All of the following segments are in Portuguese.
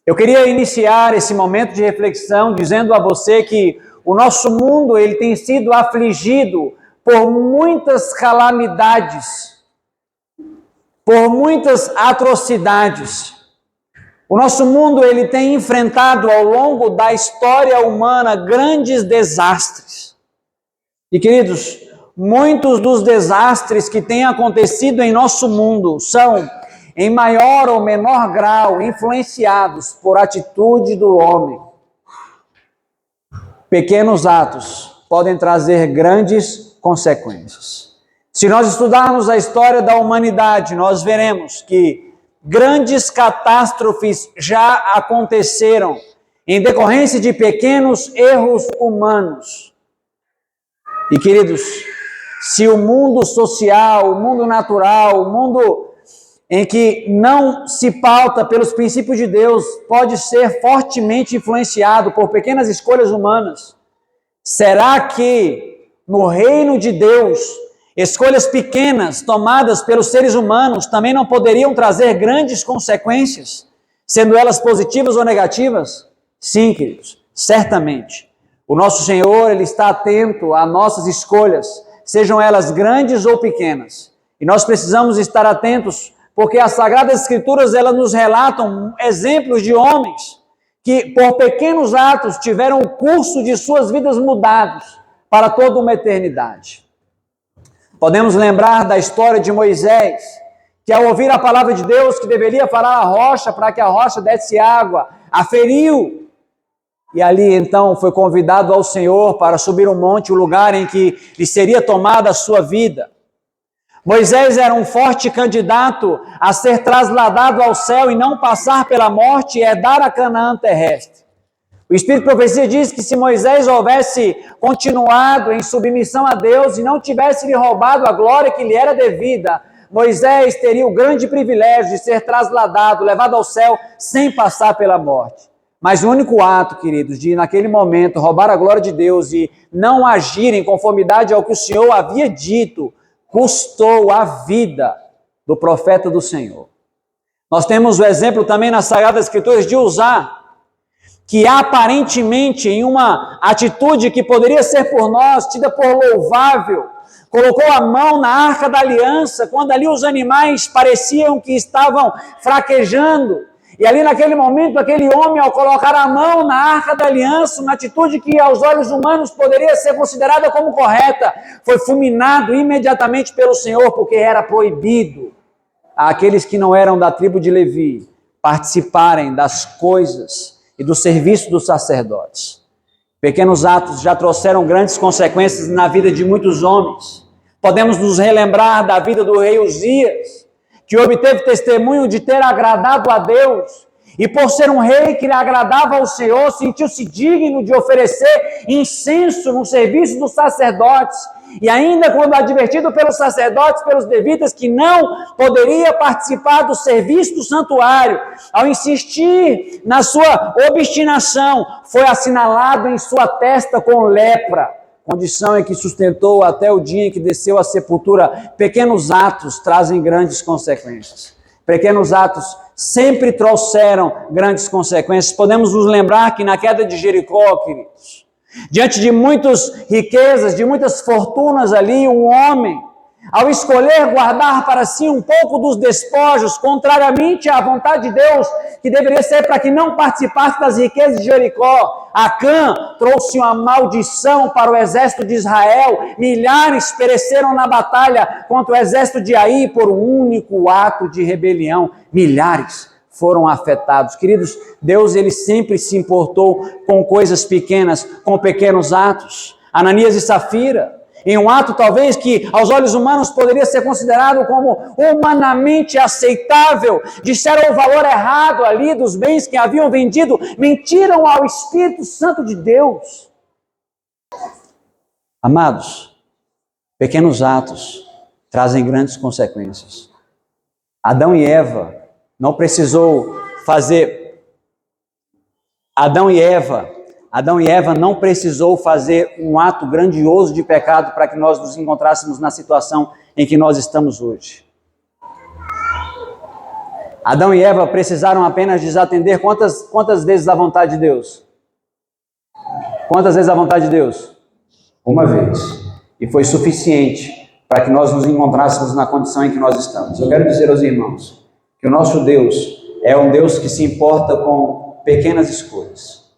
Eu queria iniciar esse momento de reflexão dizendo a você que o nosso mundo ele tem sido afligido por muitas calamidades, por muitas atrocidades. O nosso mundo ele tem enfrentado ao longo da história humana grandes desastres. E queridos, muitos dos desastres que têm acontecido em nosso mundo são, em maior ou menor grau, influenciados por atitude do homem. Pequenos atos podem trazer grandes consequências. Se nós estudarmos a história da humanidade, nós veremos que grandes catástrofes já aconteceram em decorrência de pequenos erros humanos. E queridos, se o mundo social, o mundo natural, o mundo em que não se pauta pelos princípios de Deus, pode ser fortemente influenciado por pequenas escolhas humanas, será que no reino de Deus, escolhas pequenas tomadas pelos seres humanos também não poderiam trazer grandes consequências, sendo elas positivas ou negativas? Sim, queridos, certamente. O nosso Senhor, Ele está atento às nossas escolhas, sejam elas grandes ou pequenas. E nós precisamos estar atentos, porque as Sagradas Escrituras, elas nos relatam exemplos de homens que, por pequenos atos, tiveram o curso de suas vidas mudados para toda uma eternidade. Podemos lembrar da história de Moisés, que ao ouvir a palavra de Deus, que deveria falar à rocha para que a rocha desse água, a feriu. E ali então foi convidado ao Senhor para subir um monte, o lugar em que lhe seria tomada a sua vida. Moisés era um forte candidato a ser trasladado ao céu e não passar pela morte e herdar a Canaã terrestre. O Espírito de Profecia diz que se Moisés houvesse continuado em submissão a Deus e não tivesse lhe roubado a glória que lhe era devida, Moisés teria o grande privilégio de ser trasladado, levado ao céu sem passar pela morte. Mas o único ato, queridos, de naquele momento roubar a glória de Deus e não agir em conformidade ao que o Senhor havia dito, custou a vida do profeta do Senhor. Nós temos o exemplo também nas Sagradas Escrituras de Uzá, que aparentemente em uma atitude que poderia ser por nós, tida por louvável, colocou a mão na Arca da Aliança, quando ali os animais pareciam que estavam fraquejando. E ali naquele momento, aquele homem, ao colocar a mão na Arca da Aliança, uma atitude que aos olhos humanos poderia ser considerada como correta, foi fulminado imediatamente pelo Senhor, porque era proibido àqueles que não eram da tribo de Levi participarem das coisas e do serviço dos sacerdotes. Pequenos atos já trouxeram grandes consequências na vida de muitos homens. Podemos nos relembrar da vida do rei Uzias, que obteve testemunho de ter agradado a Deus, e por ser um rei que lhe agradava ao Senhor, sentiu-se digno de oferecer incenso no serviço dos sacerdotes, e ainda quando advertido pelos sacerdotes, pelos levitas, que não poderia participar do serviço do santuário, ao insistir na sua obstinação, foi assinalado em sua testa com lepra. Condição em que sustentou até o dia em que desceu à sepultura. Pequenos atos trazem grandes consequências. Pequenos atos sempre trouxeram grandes consequências. Podemos nos lembrar que na queda de Jericó, queridos, diante de muitas riquezas, de muitas fortunas ali, um homem, ao escolher guardar para si um pouco dos despojos, contrariamente à vontade de Deus, que deveria ser para que não participasse das riquezas de Jericó, Acã trouxe uma maldição para o exército de Israel, milhares pereceram na batalha contra o exército de Ai por um único ato de rebelião, milhares foram afetados. Queridos, Deus ele sempre se importou com coisas pequenas, com pequenos atos. Ananias e Safira, em um ato talvez que aos olhos humanos poderia ser considerado como humanamente aceitável, disseram o valor errado ali dos bens que haviam vendido, mentiram ao Espírito Santo de Deus. Amados, pequenos atos trazem grandes consequências. Adão e Eva não precisou fazer... Adão e Eva não precisou fazer um ato grandioso de pecado para que nós nos encontrássemos na situação em que nós estamos hoje. Adão e Eva precisaram apenas desatender quantas vezes a vontade de Deus? Quantas vezes a vontade de Deus? Uma vez. E foi suficiente para que nós nos encontrássemos na condição em que nós estamos. Eu quero dizer aos irmãos que o nosso Deus é um Deus que se importa com pequenas escolhas.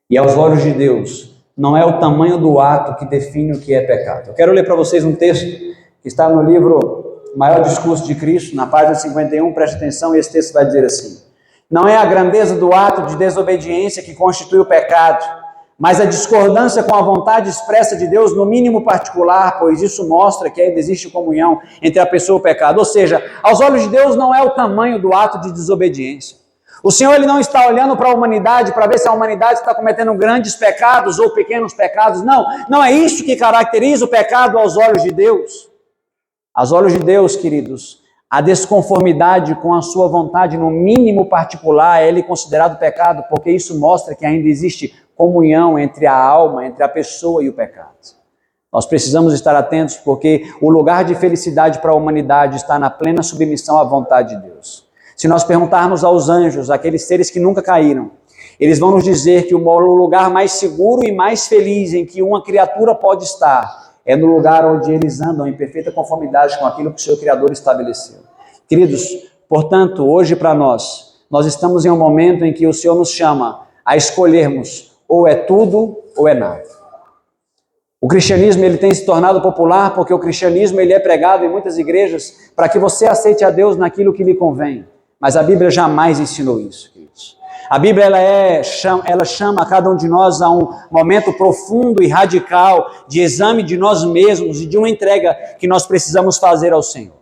E aos olhos de Deus, não é o tamanho do ato que define o que é pecado. Eu quero ler para vocês um texto que está no livro Maior Discurso de Cristo, na página 51, preste atenção, e esse texto vai dizer assim: não é a grandeza do ato de desobediência que constitui o pecado, mas a discordância com a vontade expressa de Deus, no mínimo particular, pois isso mostra que ainda existe comunhão entre a pessoa e o pecado. Ou seja, aos olhos de Deus não é o tamanho do ato de desobediência. O Senhor ele não está olhando para a humanidade para ver se a humanidade está cometendo grandes pecados ou pequenos pecados. Não é isso que caracteriza o pecado aos olhos de Deus. Aos olhos de Deus, queridos, a desconformidade com a sua vontade, no mínimo particular, é considerado pecado, porque isso mostra que ainda existe comunhão entre a alma, entre a pessoa e o pecado. Nós precisamos estar atentos, porque o lugar de felicidade para a humanidade está na plena submissão à vontade de Deus. Se nós perguntarmos aos anjos, aqueles seres que nunca caíram, eles vão nos dizer que o lugar mais seguro e mais feliz em que uma criatura pode estar é no lugar onde eles andam em perfeita conformidade com aquilo que o seu Criador estabeleceu. Queridos, portanto, hoje para nós estamos em um momento em que o Senhor nos chama a escolhermos ou é tudo ou é nada. O cristianismo ele tem se tornado popular porque o cristianismo ele é pregado em muitas igrejas para que você aceite a Deus naquilo que lhe convém. Mas a Bíblia jamais ensinou isso, queridos. A Bíblia ela chama a cada um de nós a um momento profundo e radical de exame de nós mesmos e de uma entrega que nós precisamos fazer ao Senhor.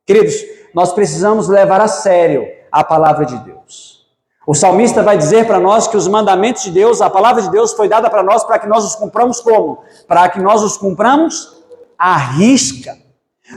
Queridos, nós precisamos levar a sério a palavra de Deus. O salmista vai dizer para nós que os mandamentos de Deus, a palavra de Deus foi dada para nós para que nós os cumpramos como? Para que nós os cumpramos à risca.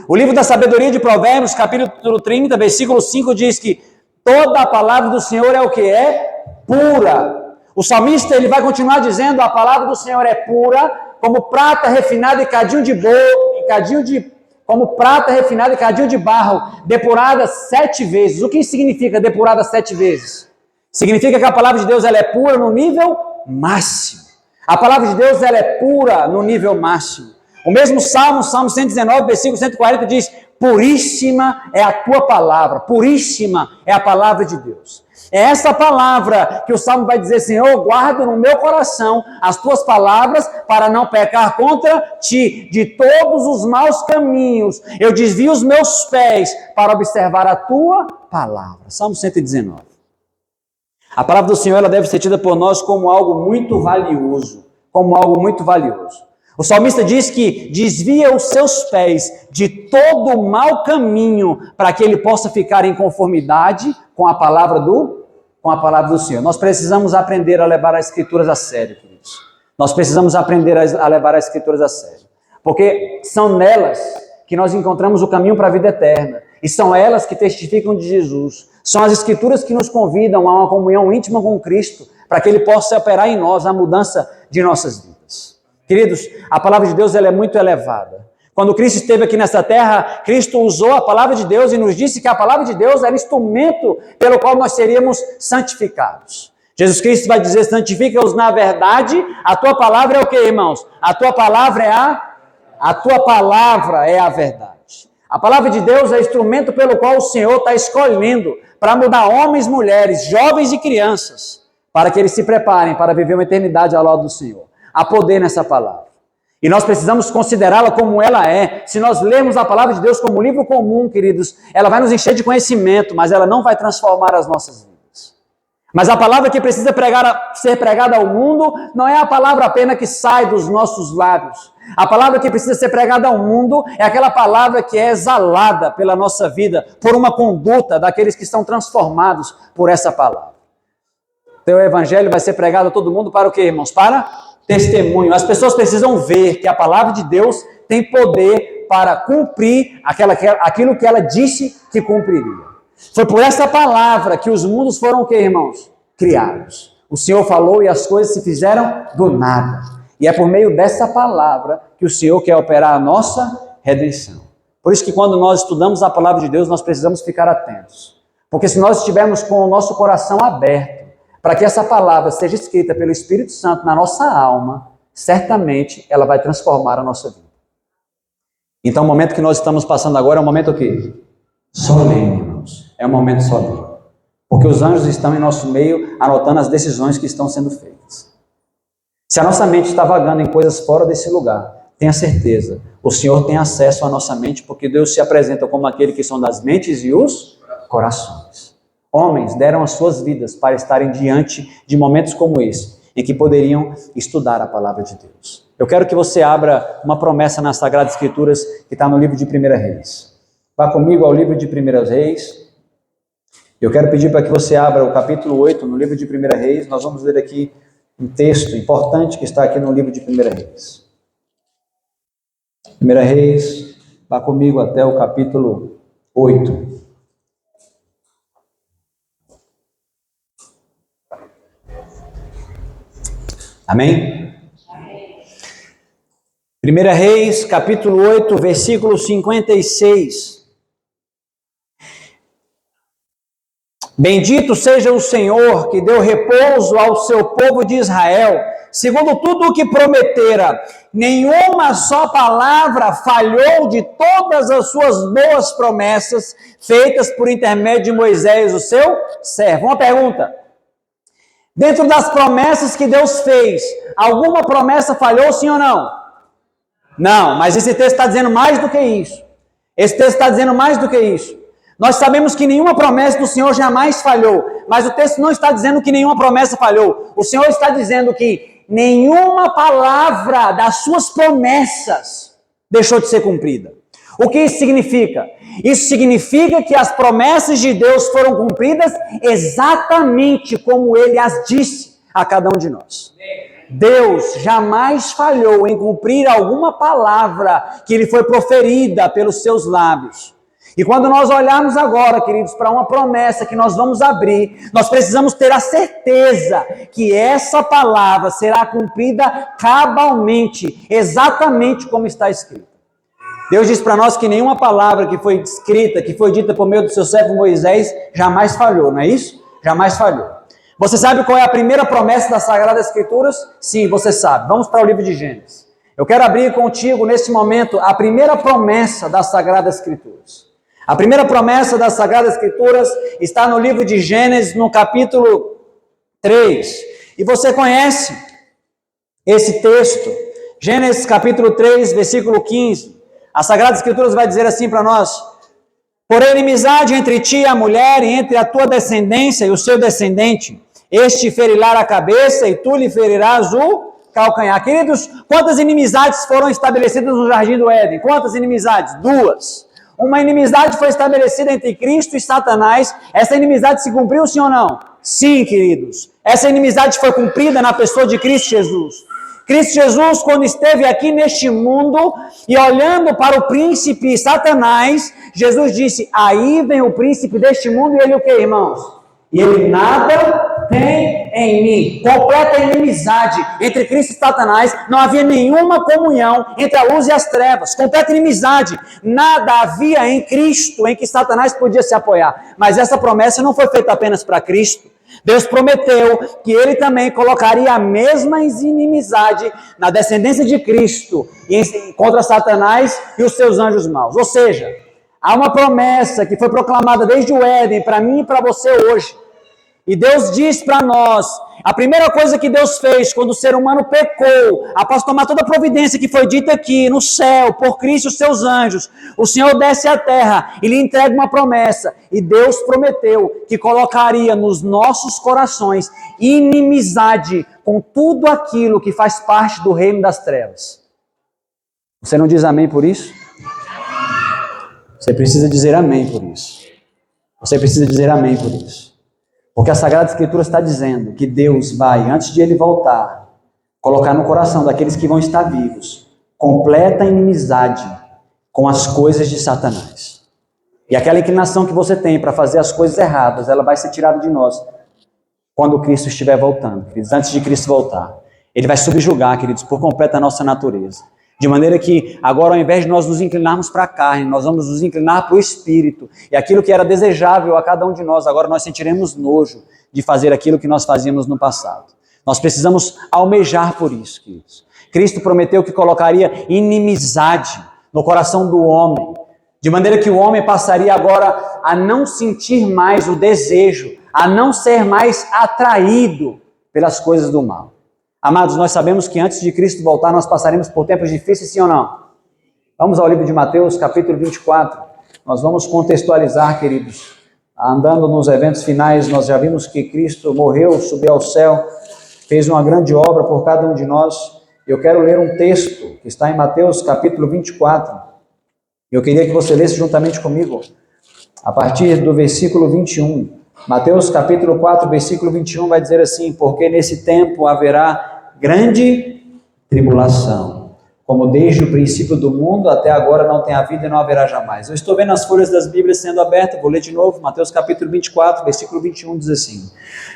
O livro da sabedoria de Provérbios, capítulo 30, versículo 5, diz que toda a palavra do Senhor é o que é? Pura. O salmista ele vai continuar dizendo: a palavra do Senhor é pura, como prata refinada e cadinho de como prata refinada e cadinho de barro, depurada 7 vezes. O que significa depurada 7 vezes? Significa que a palavra de Deus ela é pura no nível máximo. A palavra de Deus ela é pura no nível máximo. O mesmo Salmo 119, versículo 140 diz: puríssima é a tua palavra, puríssima é a palavra de Deus. É essa palavra que o Salmo vai dizer: Senhor, eu guardo no meu coração as tuas palavras para não pecar contra ti. De todos os maus caminhos eu desvio os meus pés para observar a tua palavra. Salmo 119. A palavra do Senhor ela deve ser tida por nós como algo muito valioso, como algo muito valioso. O salmista diz que desvia os seus pés de todo o mau caminho para que ele possa ficar em conformidade com a palavra do Senhor. Nós precisamos aprender a levar as Escrituras a sério, queridos. Nós precisamos aprender a levar as Escrituras a sério. Porque são nelas que nós encontramos o caminho para a vida eterna. E são elas que testificam de Jesus. São as Escrituras que nos convidam a uma comunhão íntima com Cristo, para que Ele possa operar em nós a mudança de nossas vidas. Queridos, a palavra de Deus ela é muito elevada. Quando Cristo esteve aqui nessa terra, Cristo usou a palavra de Deus e nos disse que a palavra de Deus era instrumento pelo qual nós seríamos santificados. Jesus Cristo vai dizer: santifica-os na verdade. A tua palavra é o que, irmãos? A tua palavra é a verdade. A palavra de Deus é instrumento pelo qual o Senhor está escolhendo para mudar homens, mulheres, jovens e crianças, para que eles se preparem para viver uma eternidade ao lado do Senhor. Há poder nessa palavra. E nós precisamos considerá-la como ela é. Se nós lermos a palavra de Deus como um livro comum, queridos, ela vai nos encher de conhecimento, mas ela não vai transformar as nossas vidas. Mas a palavra que precisa ser pregada ao mundo não é a palavra apenas que sai dos nossos lábios. A palavra que precisa ser pregada ao mundo é aquela palavra que é exalada pela nossa vida, por uma conduta daqueles que são transformados por essa palavra. Então o evangelho vai ser pregado a todo mundo para o quê, irmãos? Para testemunho. As pessoas precisam ver que a palavra de Deus tem poder para cumprir aquilo que ela disse que cumpriria. Foi por essa palavra que os mundos foram o quê, irmãos? Criados. O Senhor falou e as coisas se fizeram do nada. E é por meio dessa palavra que o Senhor quer operar a nossa redenção. Por isso que quando nós estudamos a palavra de Deus, nós precisamos ficar atentos. Porque se nós estivermos com o nosso coração aberto para que essa palavra seja escrita pelo Espírito Santo na nossa alma, certamente ela vai transformar a nossa vida. Então o momento que nós estamos passando agora é um momento o quê? Solene, irmãos. É um momento solene. Porque os anjos estão em nosso meio anotando as decisões que estão sendo feitas. Se a nossa mente está vagando em coisas fora desse lugar, tenha certeza, o Senhor tem acesso à nossa mente, porque Deus se apresenta como aquele que sonda as mentes e os corações. Homens deram as suas vidas para estarem diante de momentos como esse, em que poderiam estudar a palavra de Deus. Eu quero que você abra uma promessa nas Sagradas Escrituras que está no livro de 1 Reis. Vá comigo ao livro de 1 Reis. Eu quero pedir para que você abra o capítulo 8 no livro de 1 Reis. Nós vamos ler aqui um texto importante que está aqui no livro de 1 Reis. 1 Reis, vá comigo até o capítulo 8. Amém? 1 Reis, capítulo 8, versículo 56. Bendito seja o Senhor, que deu repouso ao seu povo de Israel, segundo tudo o que prometera. Nenhuma só palavra falhou de todas as suas boas promessas, feitas por intermédio de Moisés, o seu servo. Uma pergunta: dentro das promessas que Deus fez, alguma promessa falhou, sim ou não? Não, mas esse texto está dizendo mais do que isso. Esse texto está dizendo mais do que isso. Nós sabemos que nenhuma promessa do Senhor jamais falhou, mas o texto não está dizendo que nenhuma promessa falhou. O Senhor está dizendo que nenhuma palavra das suas promessas deixou de ser cumprida. O que isso significa? Isso significa que as promessas de Deus foram cumpridas exatamente como Ele as disse a cada um de nós. Deus jamais falhou em cumprir alguma palavra que lhe foi proferida pelos seus lábios. E quando nós olharmos agora, queridos, para uma promessa que nós vamos abrir, nós precisamos ter a certeza que essa palavra será cumprida cabalmente, exatamente como está escrito. Deus diz para nós que nenhuma palavra que foi escrita, que foi dita por meio do seu servo Moisés, jamais falhou, não é isso? Jamais falhou. Você sabe qual é a primeira promessa das Sagradas Escrituras? Sim, você sabe. Vamos para o livro de Gênesis. Eu quero abrir contigo, nesse momento, a primeira promessa das Sagradas Escrituras. A primeira promessa das Sagradas Escrituras está no livro de Gênesis, no capítulo 3. E você conhece esse texto, Gênesis capítulo 3, versículo 15. As Sagradas Escrituras vai dizer assim para nós: porém, inimizade entre ti e a mulher, e entre a tua descendência e o seu descendente, este ferirá a cabeça e tu lhe ferirás o calcanhar. Queridos, quantas inimizades foram estabelecidas no Jardim do Éden? Quantas inimizades? 2. Uma inimizade foi estabelecida entre Cristo e Satanás. Essa inimizade se cumpriu, sim ou não? Sim, queridos. Essa inimizade foi cumprida na pessoa de Cristo Jesus. Cristo Jesus, quando esteve aqui neste mundo e olhando para o príncipe Satanás, Jesus disse: aí vem o príncipe deste mundo, e ele o que, irmãos? E ele nada tem em mim. Completa inimizade entre Cristo e Satanás. Não havia nenhuma comunhão entre a luz e as trevas. Completa inimizade. Nada havia em Cristo em que Satanás podia se apoiar. Mas essa promessa não foi feita apenas para Cristo. Deus prometeu que Ele também colocaria a mesma inimizade na descendência de Cristo contra Satanás e os seus anjos maus. Ou seja, há uma promessa que foi proclamada desde o Éden para mim e para você hoje. E Deus diz para nós, a primeira coisa que Deus fez quando o ser humano pecou, após tomar toda a providência que foi dita aqui no céu, por Cristo e os seus anjos, o Senhor desce à terra e lhe entrega uma promessa. E Deus prometeu que colocaria nos nossos corações inimizade com tudo aquilo que faz parte do reino das trevas. Você não diz amém por isso? Você precisa dizer amém por isso. Você precisa dizer amém por isso. Porque a Sagrada Escritura está dizendo que Deus vai, antes de Ele voltar, colocar no coração daqueles que vão estar vivos completa inimizade com as coisas de Satanás. E aquela inclinação que você tem para fazer as coisas erradas, ela vai ser tirada de nós quando Cristo estiver voltando, queridos, antes de Cristo voltar. Ele vai subjugar, queridos, por completo a nossa natureza. De maneira que agora, ao invés de nós nos inclinarmos para a carne, nós vamos nos inclinar para o Espírito. E aquilo que era desejável a cada um de nós, agora nós sentiremos nojo de fazer aquilo que nós fazíamos no passado. Nós precisamos almejar por isso, queridos. Cristo prometeu que colocaria inimizade no coração do homem, de maneira que o homem passaria agora a não sentir mais o desejo, a não ser mais atraído pelas coisas do mal. Amados, nós sabemos que antes de Cristo voltar, nós passaremos por tempos difíceis, sim ou não? Vamos ao livro de Mateus, capítulo 24. Nós vamos contextualizar, queridos. Andando nos eventos finais, nós já vimos que Cristo morreu, subiu ao céu, fez uma grande obra por cada um de nós. Eu quero ler um texto que está em Mateus, capítulo 24. Eu queria que você lesse juntamente comigo, a partir do versículo 21. Mateus, capítulo 4, versículo 21, vai dizer assim: porque nesse tempo haverá grande tribulação, como desde o princípio do mundo até agora não tem havido e não haverá jamais. Eu estou vendo as folhas das Bíblias sendo abertas, vou ler de novo. Mateus capítulo 24, versículo 21 diz assim: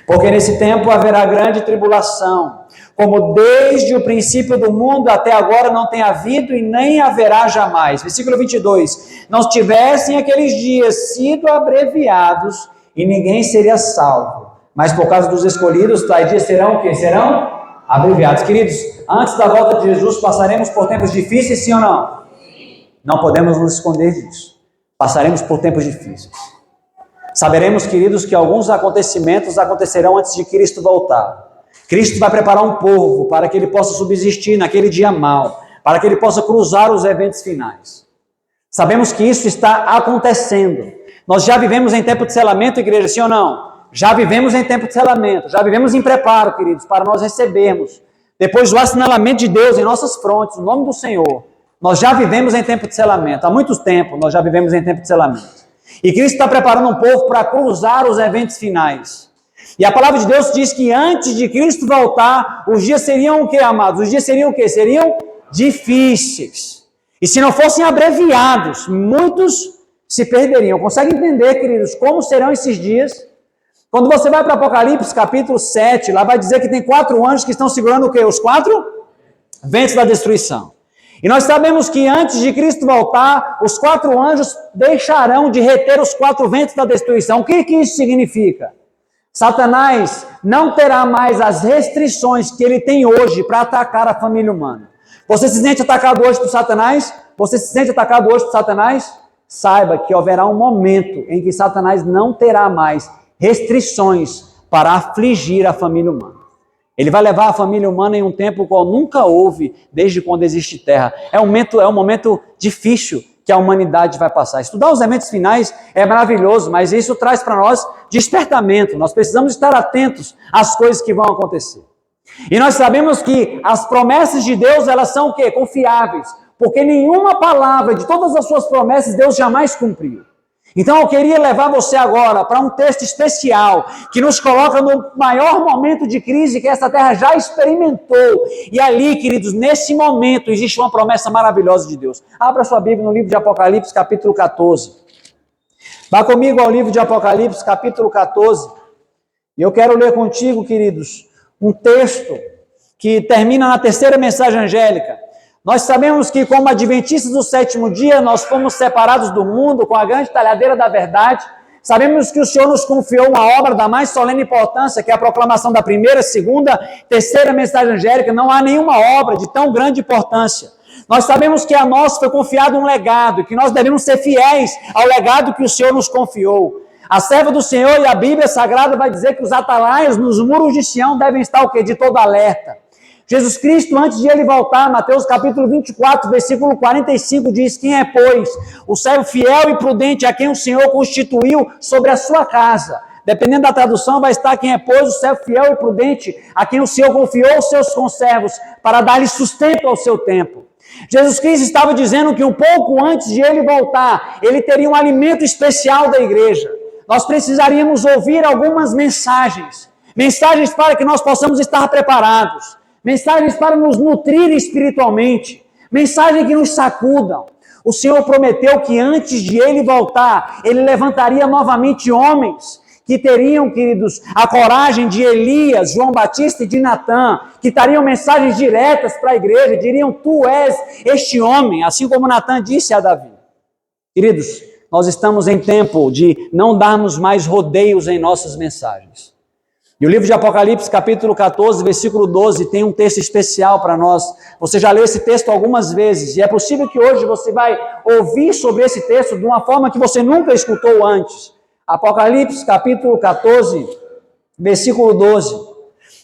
porque nesse tempo haverá grande tribulação, como desde o princípio do mundo até agora não tem havido e nem haverá jamais. Versículo 22, não tivessem aqueles dias sido abreviados e ninguém seria salvo, mas por causa dos escolhidos, tais dias serão o quê? Serão abreviados. Queridos, antes da volta de Jesus, passaremos por tempos difíceis, sim ou não? Não podemos nos esconder disso. Passaremos por tempos difíceis. Saberemos, queridos, que alguns acontecimentos acontecerão antes de Cristo voltar. Cristo vai preparar um povo para que ele possa subsistir naquele dia mau, para que ele possa cruzar os eventos finais. Sabemos que isso está acontecendo. Nós já vivemos em tempo de selamento, igreja, sim ou não? Já vivemos em tempo de selamento, já vivemos em preparo, queridos, para nós recebermos, depois do assinalamento de Deus em nossas frontes, o nome do Senhor. Nós já vivemos em tempo de selamento, há muito tempo nós já vivemos em tempo de selamento. E Cristo está preparando um povo para cruzar os eventos finais. E a palavra de Deus diz que antes de Cristo voltar, os dias seriam o que, amados? Os dias seriam o que? Seriam difíceis. E se não fossem abreviados, muitos se perderiam. Consegue entender, queridos, como serão esses dias? Quando você vai para Apocalipse, capítulo 7, lá vai dizer que tem 4 anjos que estão segurando o quê? Os 4 ventos da destruição. E nós sabemos que antes de Cristo voltar, os 4 anjos deixarão de reter os 4 ventos da destruição. O que isso significa? Satanás não terá mais as restrições que ele tem hoje para atacar a família humana. Você se sente atacado hoje por Satanás? Você se sente atacado hoje por Satanás? Saiba que haverá um momento em que Satanás não terá mais restrições para afligir a família humana. Ele vai levar a família humana em um tempo qual nunca houve desde quando existe terra. É um momento difícil que a humanidade vai passar. Estudar os eventos finais é maravilhoso, mas isso traz para nós despertamento. Nós precisamos estar atentos às coisas que vão acontecer. E nós sabemos que as promessas de Deus, elas são o quê? Confiáveis. Porque nenhuma palavra de todas as suas promessas Deus jamais cumpriu. Então eu queria levar você agora para um texto especial que nos coloca no maior momento de crise que essa terra já experimentou. E ali, queridos, nesse momento existe uma promessa maravilhosa de Deus. Abra sua Bíblia no livro de Apocalipse, capítulo 14. Vá comigo ao livro de Apocalipse, capítulo 14. E eu quero ler contigo, queridos, um texto que termina na terceira mensagem angélica. Nós sabemos que, como adventistas do 7º dia, nós fomos separados do mundo com a grande talhadeira da verdade. Sabemos que o Senhor nos confiou uma obra da mais solene importância, que é a proclamação da primeira, segunda, terceira mensagem angélica. Não há nenhuma obra de tão grande importância. Nós sabemos que a nós foi confiado um legado, e que nós devemos ser fiéis ao legado que o Senhor nos confiou. A serva do Senhor e a Bíblia Sagrada vai dizer que os atalaias nos muros de Sião devem estar o quê? De todo alerta. Jesus Cristo, antes de ele voltar, Mateus capítulo 24, versículo 45, diz: quem é, pois, o servo fiel e prudente a quem o Senhor constituiu sobre a sua casa? Dependendo da tradução, vai estar: quem é, pois, o servo fiel e prudente a quem o Senhor confiou os seus conservos para dar-lhe sustento ao seu tempo. Jesus Cristo estava dizendo que um pouco antes de ele voltar, ele teria um alimento especial da igreja. Nós precisaríamos ouvir algumas mensagens para que nós possamos estar preparados. Mensagens para nos nutrir espiritualmente, mensagens que nos sacudam. O Senhor prometeu que antes de ele voltar, ele levantaria novamente homens que teriam, queridos, a coragem de Elias, João Batista e de Natã, que trariam mensagens diretas para a igreja, diriam: tu és este homem, assim como Natã disse a Davi. Queridos, nós estamos em tempo de não darmos mais rodeios em nossas mensagens. E o livro de Apocalipse, capítulo 14, versículo 12, tem um texto especial para nós. Você já leu esse texto algumas vezes, e é possível que hoje você vai ouvir sobre esse texto de uma forma que você nunca escutou antes. Apocalipse, capítulo 14, versículo 12.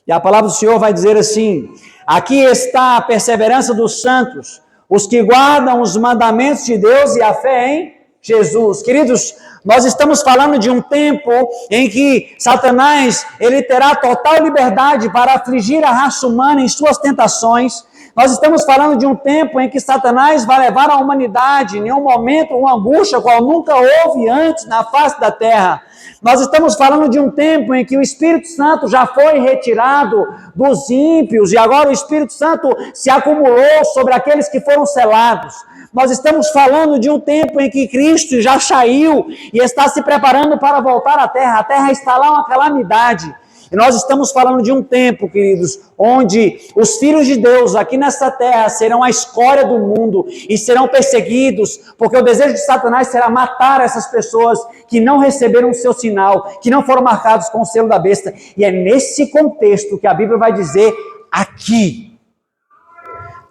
E a palavra do Senhor vai dizer assim: aqui está a perseverança dos santos, os que guardam os mandamentos de Deus e a fé em Jesus. Queridos, nós estamos falando de um tempo em que Satanás, ele terá total liberdade para afligir a raça humana em suas tentações. Nós estamos falando de um tempo em que Satanás vai levar a humanidade em um momento, uma angústia qual nunca houve antes na face da terra. Nós estamos falando de um tempo em que o Espírito Santo já foi retirado dos ímpios e agora o Espírito Santo se acumulou sobre aqueles que foram selados. Nós estamos falando de um tempo em que Cristo já saiu e está se preparando para voltar à terra. A terra está lá uma calamidade. E nós estamos falando de um tempo, queridos, onde os filhos de Deus aqui nessa terra serão a escória do mundo e serão perseguidos, porque o desejo de Satanás será matar essas pessoas que não receberam o seu sinal, que não foram marcados com o selo da besta. E é nesse contexto que a Bíblia vai dizer aqui.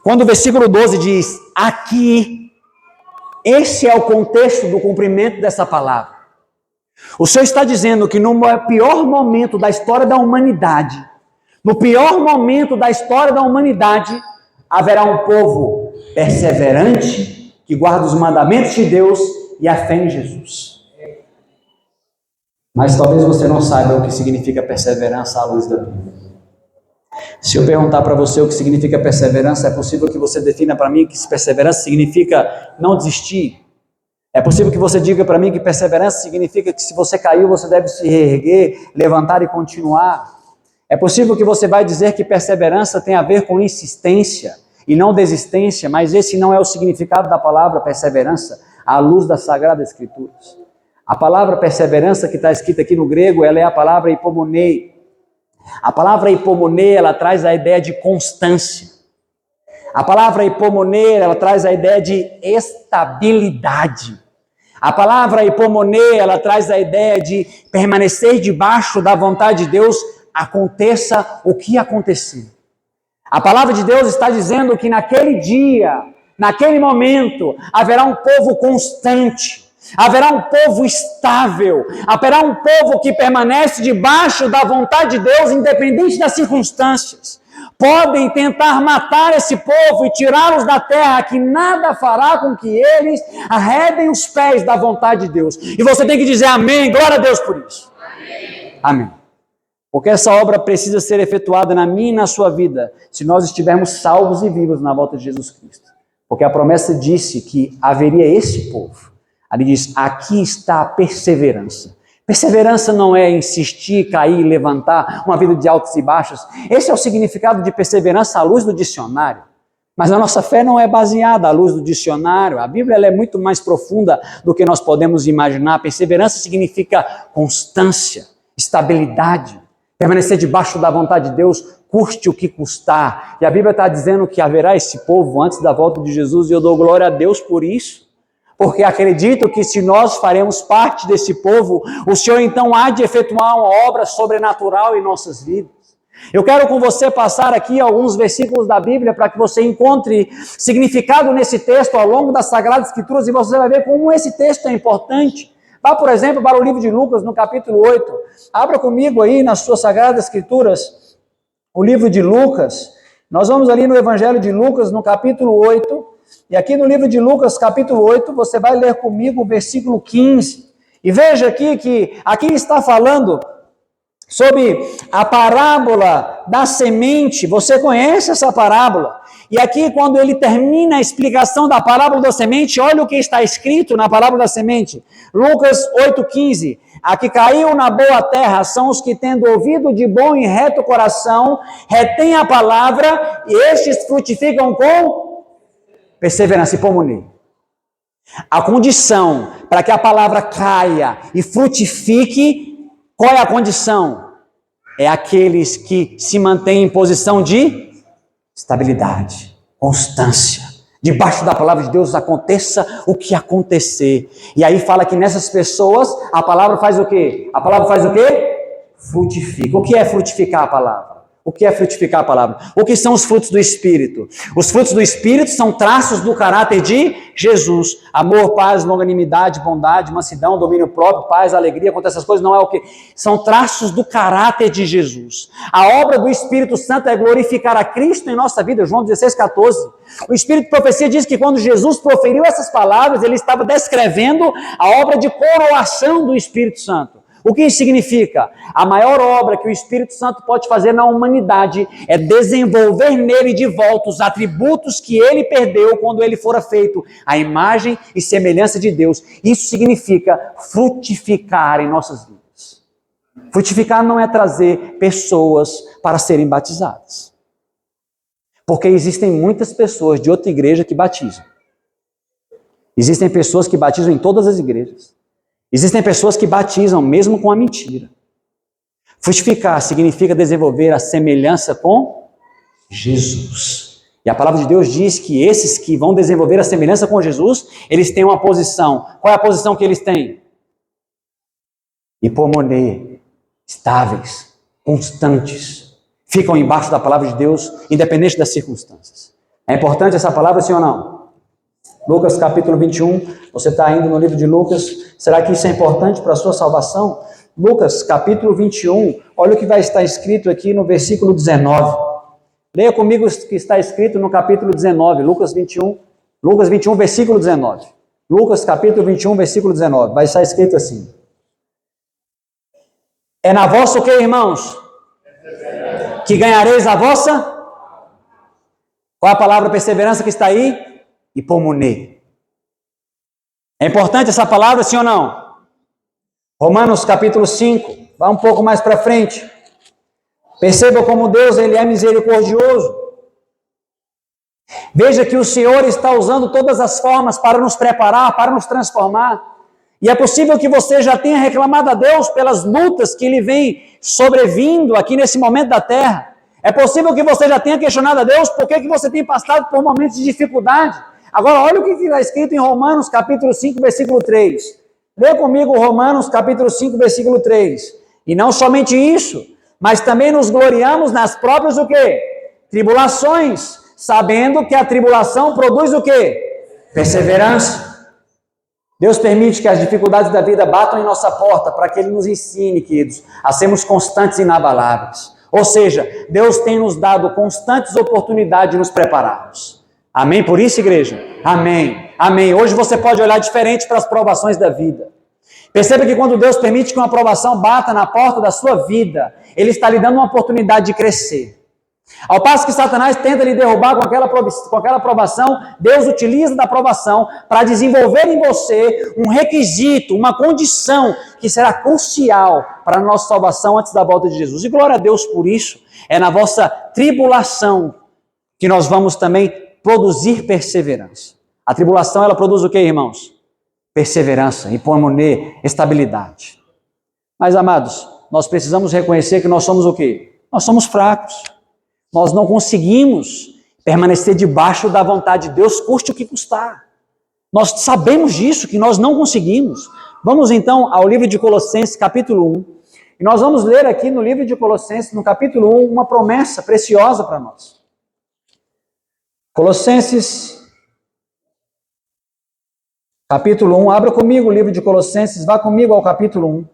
Quando o versículo 12 diz aqui, esse é o contexto do cumprimento dessa palavra. O Senhor está dizendo que no pior momento da história da humanidade, no pior momento da história da humanidade, haverá um povo perseverante, que guarda os mandamentos de Deus e a fé em Jesus. Mas talvez você não saiba o que significa perseverança à luz da Bíblia. Se eu perguntar para você o que significa perseverança, é possível que você defina para mim que perseverança significa não desistir. É possível que você diga para mim que perseverança significa que se você caiu, você deve se reerguer, levantar e continuar. É possível que você vai dizer que perseverança tem a ver com insistência e não desistência, mas esse não é o significado da palavra perseverança à luz das Sagradas Escrituras. A palavra perseverança que está escrita aqui no grego, ela é a palavra hipomonei. A palavra hipomonei, ela traz a ideia de constância. A palavra hipomonei, ela traz a ideia de estabilidade. A palavra hipomonei, ela traz a ideia de permanecer debaixo da vontade de Deus, aconteça o que acontecer. A palavra de Deus está dizendo que naquele dia, naquele momento, haverá um povo constante, haverá um povo estável, haverá um povo que permanece debaixo da vontade de Deus, independente das circunstâncias. Podem tentar matar esse povo e tirá-los da terra, que nada fará com que eles arredem os pés da vontade de Deus. E você tem que dizer amém, glória a Deus por isso. Amém. Amém. Porque essa obra precisa ser efetuada na minha e na sua vida, se nós estivermos salvos e vivos na volta de Jesus Cristo. Porque a promessa disse que haveria esse povo. Ali diz, aqui está a perseverança. Perseverança não é insistir, cair, levantar, uma vida de altos e baixos. Esse é o significado de perseverança à luz do dicionário. Mas a nossa fé não é baseada à luz do dicionário. A Bíblia ela é muito mais profunda do que nós podemos imaginar. Perseverança significa constância, estabilidade, permanecer debaixo da vontade de Deus, custe o que custar. E a Bíblia está dizendo que haverá esse povo antes da volta de Jesus, e eu dou glória a Deus por isso. Porque acredito que se nós faremos parte desse povo, o Senhor então há de efetuar uma obra sobrenatural em nossas vidas. Eu quero com você passar aqui alguns versículos da Bíblia para que você encontre significado nesse texto ao longo das Sagradas Escrituras e você vai ver como esse texto é importante. Vá, por exemplo, para o livro de Lucas, no capítulo 8. Abra comigo aí nas suas Sagradas Escrituras, o livro de Lucas. Nós vamos ali no Evangelho de Lucas, no capítulo 8. E aqui no livro de Lucas, capítulo 8, você vai ler comigo o versículo 15. E veja aqui que aqui está falando sobre a parábola da semente. Você conhece essa parábola? E aqui, quando ele termina a explicação da parábola da semente, olha o que está escrito na parábola da semente. Lucas 8,15. A que caiu na boa terra são os que, tendo ouvido de bom e reto coração, retêm a palavra, e estes frutificam com perseverança, hipomonei. A condição para que a palavra caia e frutifique Qual é a condição? É aqueles que se mantêm em posição de estabilidade, constância. Debaixo da palavra de Deus aconteça o que acontecer. E aí fala que nessas pessoas a palavra faz o quê? A palavra faz o quê? Frutifica. O que é frutificar a palavra? O que é frutificar a palavra? O que são os frutos do Espírito? Os frutos do Espírito são traços do caráter de Jesus. Amor, paz, longanimidade, bondade, mansidão, domínio próprio, paz, alegria, contra essas coisas não é o que? São traços do caráter de Jesus. A obra do Espírito Santo é glorificar a Cristo em nossa vida. João 16,14. O Espírito de profecia diz que quando Jesus proferiu essas palavras, ele estava descrevendo a obra de coroação do Espírito Santo. O que isso significa? A maior obra que o Espírito Santo pode fazer na humanidade é desenvolver nele de volta os atributos que ele perdeu quando ele fora feito à imagem e semelhança de Deus. Isso significa frutificar em nossas vidas. Frutificar não é trazer pessoas para serem batizadas. Porque existem muitas pessoas de outra igreja que batizam. Existem pessoas que batizam em todas as igrejas. Existem pessoas que batizam mesmo com a mentira. Frutificar significa desenvolver a semelhança com Jesus. E a palavra de Deus diz que esses que vão desenvolver a semelhança com Jesus, eles têm uma posição. Qual é a posição que eles têm? Hipomonê, estáveis, constantes. Ficam embaixo da palavra de Deus, independente das circunstâncias. É importante essa palavra, sim ou não? Lucas capítulo 21, você está indo no livro de Lucas, será que isso é importante para a sua salvação? Lucas capítulo 21, olha o que vai estar escrito aqui no versículo 19. Leia comigo o que está escrito no capítulo 19, Lucas 21, versículo 19. Lucas capítulo 21, versículo 19, vai estar escrito assim. É na vossa o que, irmãos? Que ganhareis a vossa? Qual é a palavra perseverança que está aí? Hipomonê. É importante essa palavra, sim ou não? Romanos capítulo 5, vá um pouco mais para frente. Perceba como Deus ele é misericordioso. Veja que o Senhor está usando todas as formas para nos preparar, para nos transformar. E é possível que você já tenha reclamado a Deus pelas lutas que lhe vem sobrevindo aqui nesse momento da terra. É possível que você já tenha questionado a Deus por que você tem passado por momentos de dificuldade. Agora, olha o que está escrito em Romanos, capítulo 5, versículo 3. Leia comigo Romanos, capítulo 5, versículo 3. E não somente isso, mas também nos gloriamos nas próprias o quê? Tribulações, sabendo que a tribulação produz o quê? Perseverança. Deus permite que as dificuldades da vida batam em nossa porta para que Ele nos ensine, queridos, a sermos constantes e inabaláveis. Ou seja, Deus tem nos dado constantes oportunidades de nos prepararmos. Amém por isso, igreja? Amém. Amém. Hoje você pode olhar diferente para as provações da vida. Perceba que quando Deus permite que uma provação bata na porta da sua vida, Ele está lhe dando uma oportunidade de crescer. Ao passo que Satanás tenta lhe derrubar com aquela provação, Deus utiliza da provação para desenvolver em você um requisito, uma condição que será crucial para a nossa salvação antes da volta de Jesus. E glória a Deus por isso. É na vossa tribulação que nós vamos também produzir perseverança. A tribulação, ela produz o que, irmãos? Perseverança, hipomonê, estabilidade. Mas, amados, nós precisamos reconhecer que nós somos o quê? Nós somos fracos. Nós não conseguimos permanecer debaixo da vontade de Deus, custe o que custar. Nós sabemos disso, que nós não conseguimos. Vamos então ao livro de Colossenses, capítulo 1. E nós vamos ler aqui no livro de Colossenses, no capítulo 1, uma promessa preciosa para nós. Colossenses, capítulo 1, abra comigo o livro de Colossenses, vá comigo ao capítulo 1.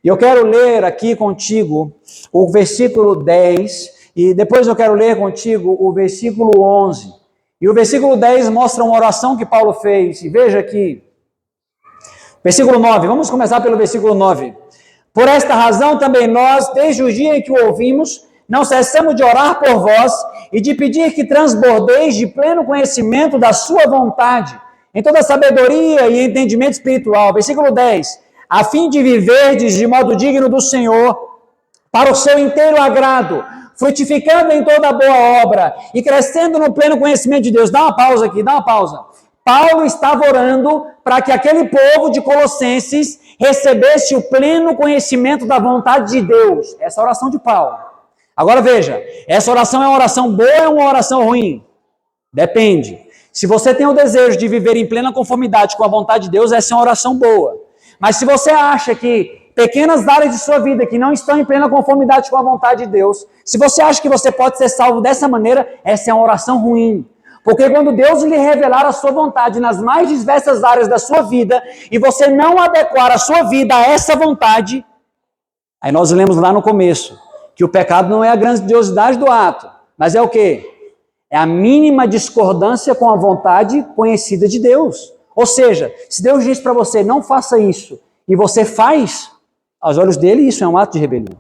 E eu quero ler aqui contigo o versículo 10, e depois eu quero ler contigo o versículo 11. E o versículo 10 mostra uma oração que Paulo fez, e veja aqui, versículo 9, vamos começar pelo versículo 9. Por esta razão também nós, desde o dia em que o ouvimos, não cessamos de orar por vós e de pedir que transbordeis de pleno conhecimento da sua vontade, em toda sabedoria e entendimento espiritual. Versículo 10. A fim de viverdes de modo digno do Senhor, para o seu inteiro agrado, frutificando em toda boa obra e crescendo no pleno conhecimento de Deus. Dá uma pausa aqui, dá uma pausa. Paulo estava orando para que aquele povo de Colossenses recebesse o pleno conhecimento da vontade de Deus. Essa é a oração de Paulo. Agora veja, essa oração é uma oração boa ou uma oração ruim? Depende. Se você tem o desejo de viver em plena conformidade com a vontade de Deus, essa é uma oração boa. Mas se você acha que pequenas áreas de sua vida que não estão em plena conformidade com a vontade de Deus, se você acha que você pode ser salvo dessa maneira, essa é uma oração ruim. Porque quando Deus lhe revelar a sua vontade nas mais diversas áreas da sua vida, e você não adequar a sua vida a essa vontade, aí nós lemos lá no começo, que o pecado não é a grandiosidade do ato, mas é o quê? É a mínima discordância com a vontade conhecida de Deus. Ou seja, se Deus diz para você, não faça isso, e você faz, aos olhos dele, isso é um ato de rebelião.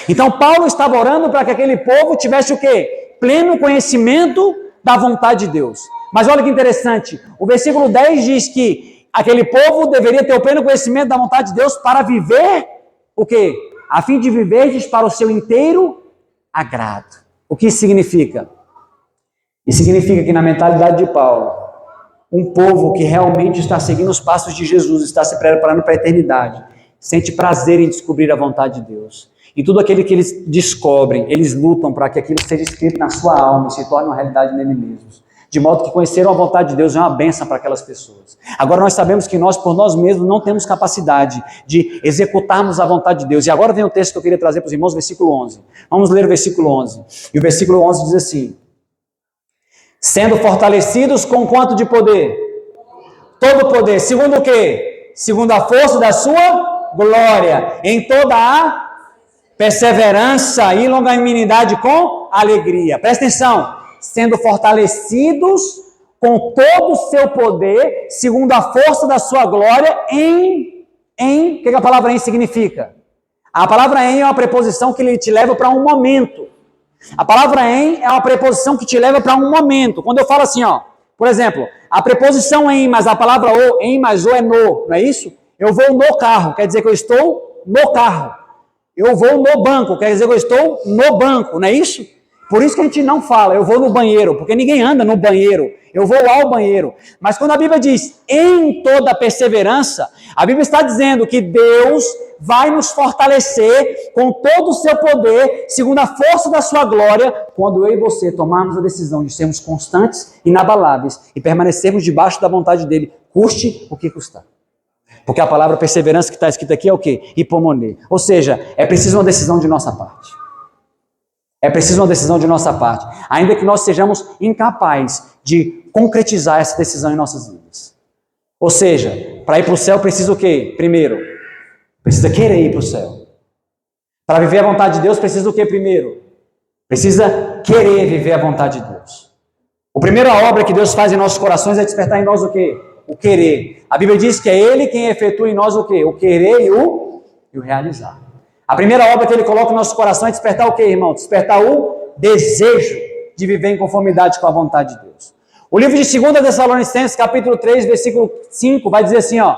Então, Paulo estava orando para que aquele povo tivesse o quê? Pleno conhecimento da vontade de Deus. Mas olha que interessante, o versículo 10 diz que aquele povo deveria ter o pleno conhecimento da vontade de Deus para viver o quê? A fim de viverdes para o seu inteiro agrado. O que isso significa? Isso significa que na mentalidade de Paulo, um povo que realmente está seguindo os passos de Jesus, está se preparando para a eternidade, sente prazer em descobrir a vontade de Deus. E tudo aquilo que eles descobrem, eles lutam para que aquilo seja escrito na sua alma e se torne uma realidade nele mesmos. De modo que conheceram a vontade de Deus é uma bênção para aquelas pessoas. Agora nós sabemos que nós, por nós mesmos, não temos capacidade de executarmos a vontade de Deus. E agora vem o texto que eu queria trazer para os irmãos, versículo 11. Vamos ler o versículo 11. E o versículo 11 diz assim: sendo fortalecidos com quanto de poder? Todo poder. Segundo o quê? Segundo a força da sua glória. Em toda a perseverança e longanimidade com alegria. Presta atenção. Sendo fortalecidos com todo o seu poder, segundo a força da sua glória, o que a palavra em significa? A palavra em é uma preposição que te leva para um momento. A palavra em é uma preposição que te leva para um momento. Quando eu falo assim, ó, por exemplo, a preposição em, mas a palavra o, em mais o é no, não é isso? Eu vou no carro, quer dizer que eu estou no carro. Eu vou no banco, quer dizer que eu estou no banco, não é isso? Por isso que a gente não fala, eu vou no banheiro, porque ninguém anda no banheiro, eu vou ao banheiro. Mas quando a Bíblia diz em toda perseverança, a Bíblia está dizendo que Deus vai nos fortalecer com todo o seu poder, segundo a força da sua glória, quando eu e você tomarmos a decisão de sermos constantes, inabaláveis e permanecermos debaixo da vontade dele, custe o que custar. Porque a palavra perseverança que está escrita aqui é o quê? Hipomoné. Ou seja, é preciso uma decisão de nossa parte. É preciso uma decisão de nossa parte, ainda que nós sejamos incapazes de concretizar essa decisão em nossas vidas. Ou seja, para ir para o céu precisa o quê? Primeiro, precisa querer ir para o céu. Para viver a vontade de Deus precisa o quê primeiro? Precisa querer viver a vontade de Deus. A primeira obra que Deus faz em nossos corações é despertar em nós o quê? O querer. A Bíblia diz que é Ele quem efetua em nós o quê? O querer e o realizar. A primeira obra que Ele coloca no nosso coração é despertar o quê, irmão? Despertar o desejo de viver em conformidade com a vontade de Deus. O livro de 2 Tessalonicenses, capítulo 3, versículo 5, vai dizer assim, ó,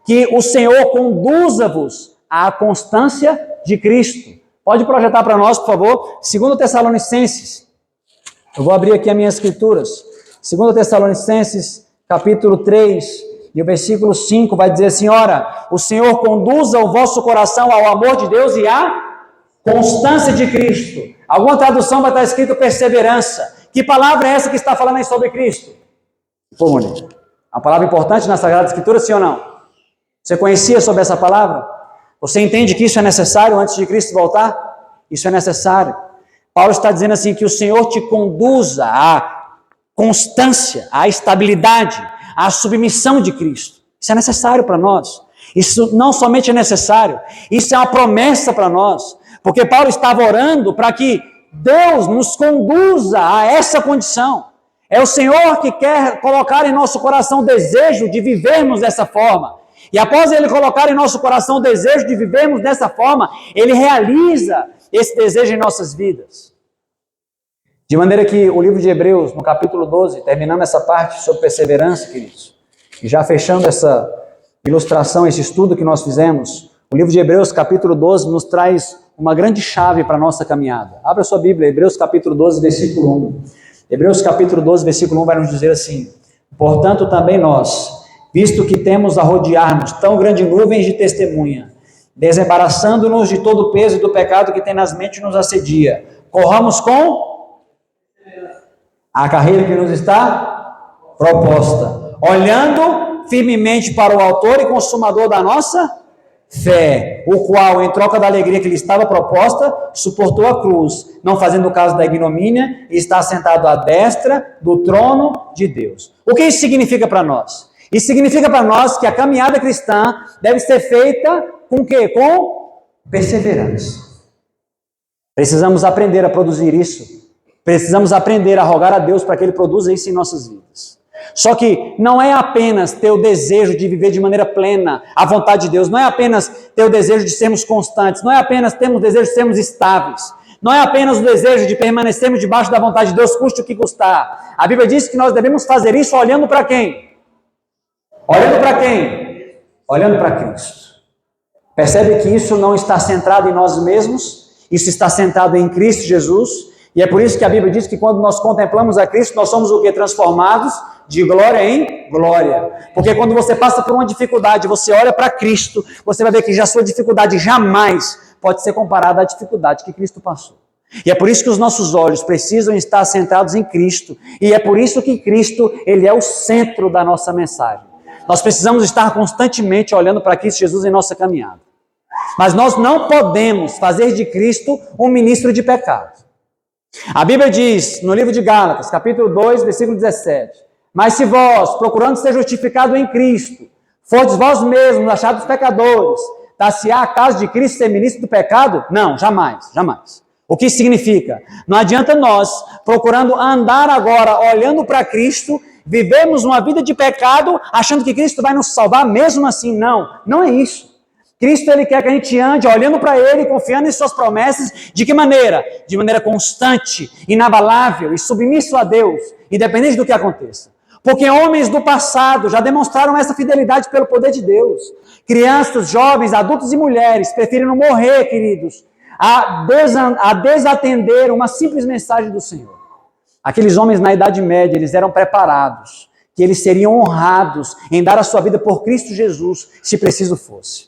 que o Senhor conduza-vos à constância de Cristo. Pode projetar para nós, por favor, 2 Tessalonicenses. Eu vou abrir aqui as minhas escrituras. 2 Tessalonicenses, capítulo 3, e o versículo 5 vai dizer assim, ora, o Senhor conduza o vosso coração ao amor de Deus e à constância de Cristo. Alguma tradução vai estar escrito perseverança. Que palavra é essa que está falando aí sobre Cristo? Hipomoné. Uma palavra importante na Sagrada Escritura, sim ou não? Você conhecia sobre essa palavra? Você entende que isso é necessário antes de Cristo voltar? Isso é necessário. Paulo está dizendo assim, que o Senhor te conduza à constância, à estabilidade, à submissão de Cristo. Isso é necessário para nós. Isso não somente é necessário, isso é uma promessa para nós. Porque Paulo estava orando para que Deus nos conduza a essa condição. É o Senhor que quer colocar em nosso coração o desejo de vivermos dessa forma. E após Ele colocar em nosso coração o desejo de vivermos dessa forma, Ele realiza esse desejo em nossas vidas. De maneira que o livro de Hebreus, no capítulo 12, terminando essa parte sobre perseverança, queridos, e já fechando essa ilustração, esse estudo que nós fizemos, o livro de Hebreus, capítulo 12, nos traz uma grande chave para a nossa caminhada. Abra sua Bíblia, Hebreus, capítulo 12, versículo 1. Hebreus, capítulo 12, versículo 1 vai nos dizer assim, portanto, também nós, visto que temos a rodear-nos tão grande nuvem de testemunha, desembaraçando-nos de todo o peso e do pecado que tenazmente nos assedia, corramos com a carreira que nos está proposta, olhando firmemente para o autor e consumador da nossa fé, o qual, em troca da alegria que lhe estava proposta, suportou a cruz, não fazendo caso da ignomínia, e está sentado à destra do trono de Deus. O que isso significa para nós? Isso significa para nós que a caminhada cristã deve ser feita com o quê? Com perseverança. Precisamos aprender a produzir isso. Precisamos aprender a rogar a Deus para que Ele produza isso em nossas vidas. Só que não é apenas ter o desejo de viver de maneira plena a vontade de Deus, não é apenas ter o desejo de sermos constantes, não é apenas termos o desejo de sermos estáveis, não é apenas o desejo de permanecermos debaixo da vontade de Deus, custe o que custar. A Bíblia diz que nós devemos fazer isso olhando para quem? Olhando para quem? Olhando para Cristo. Percebe que isso não está centrado em nós mesmos, isso está centrado em Cristo Jesus, e é por isso que a Bíblia diz que quando nós contemplamos a Cristo, nós somos o que? Transformados de glória em glória. Porque quando você passa por uma dificuldade, você olha para Cristo, você vai ver que já a sua dificuldade jamais pode ser comparada à dificuldade que Cristo passou. E é por isso que os nossos olhos precisam estar centrados em Cristo, e é por isso que Cristo, Ele é o centro da nossa mensagem. Nós precisamos estar constantemente olhando para Cristo Jesus em nossa caminhada. Mas nós não podemos fazer de Cristo um ministro de pecado. A Bíblia diz, no livro de Gálatas, capítulo 2, versículo 17, mas se vós, procurando ser justificado em Cristo, fordes vós mesmos achados pecadores, dar-se-á a caso de Cristo ser ministro do pecado? Não, jamais, jamais. O que isso significa? Não adianta nós, procurando andar agora, olhando para Cristo, vivemos uma vida de pecado, achando que Cristo vai nos salvar mesmo assim. Não, não é isso. Cristo, Ele quer que a gente ande olhando para Ele, confiando em suas promessas. De que maneira? De maneira constante, inabalável e submisso a Deus, independente do que aconteça. Porque homens do passado já demonstraram essa fidelidade pelo poder de Deus. Crianças, jovens, adultos e mulheres preferiram morrer, queridos, a desatender uma simples mensagem do Senhor. Aqueles homens na Idade Média, eles eram preparados, que eles seriam honrados em dar a sua vida por Cristo Jesus, se preciso fosse.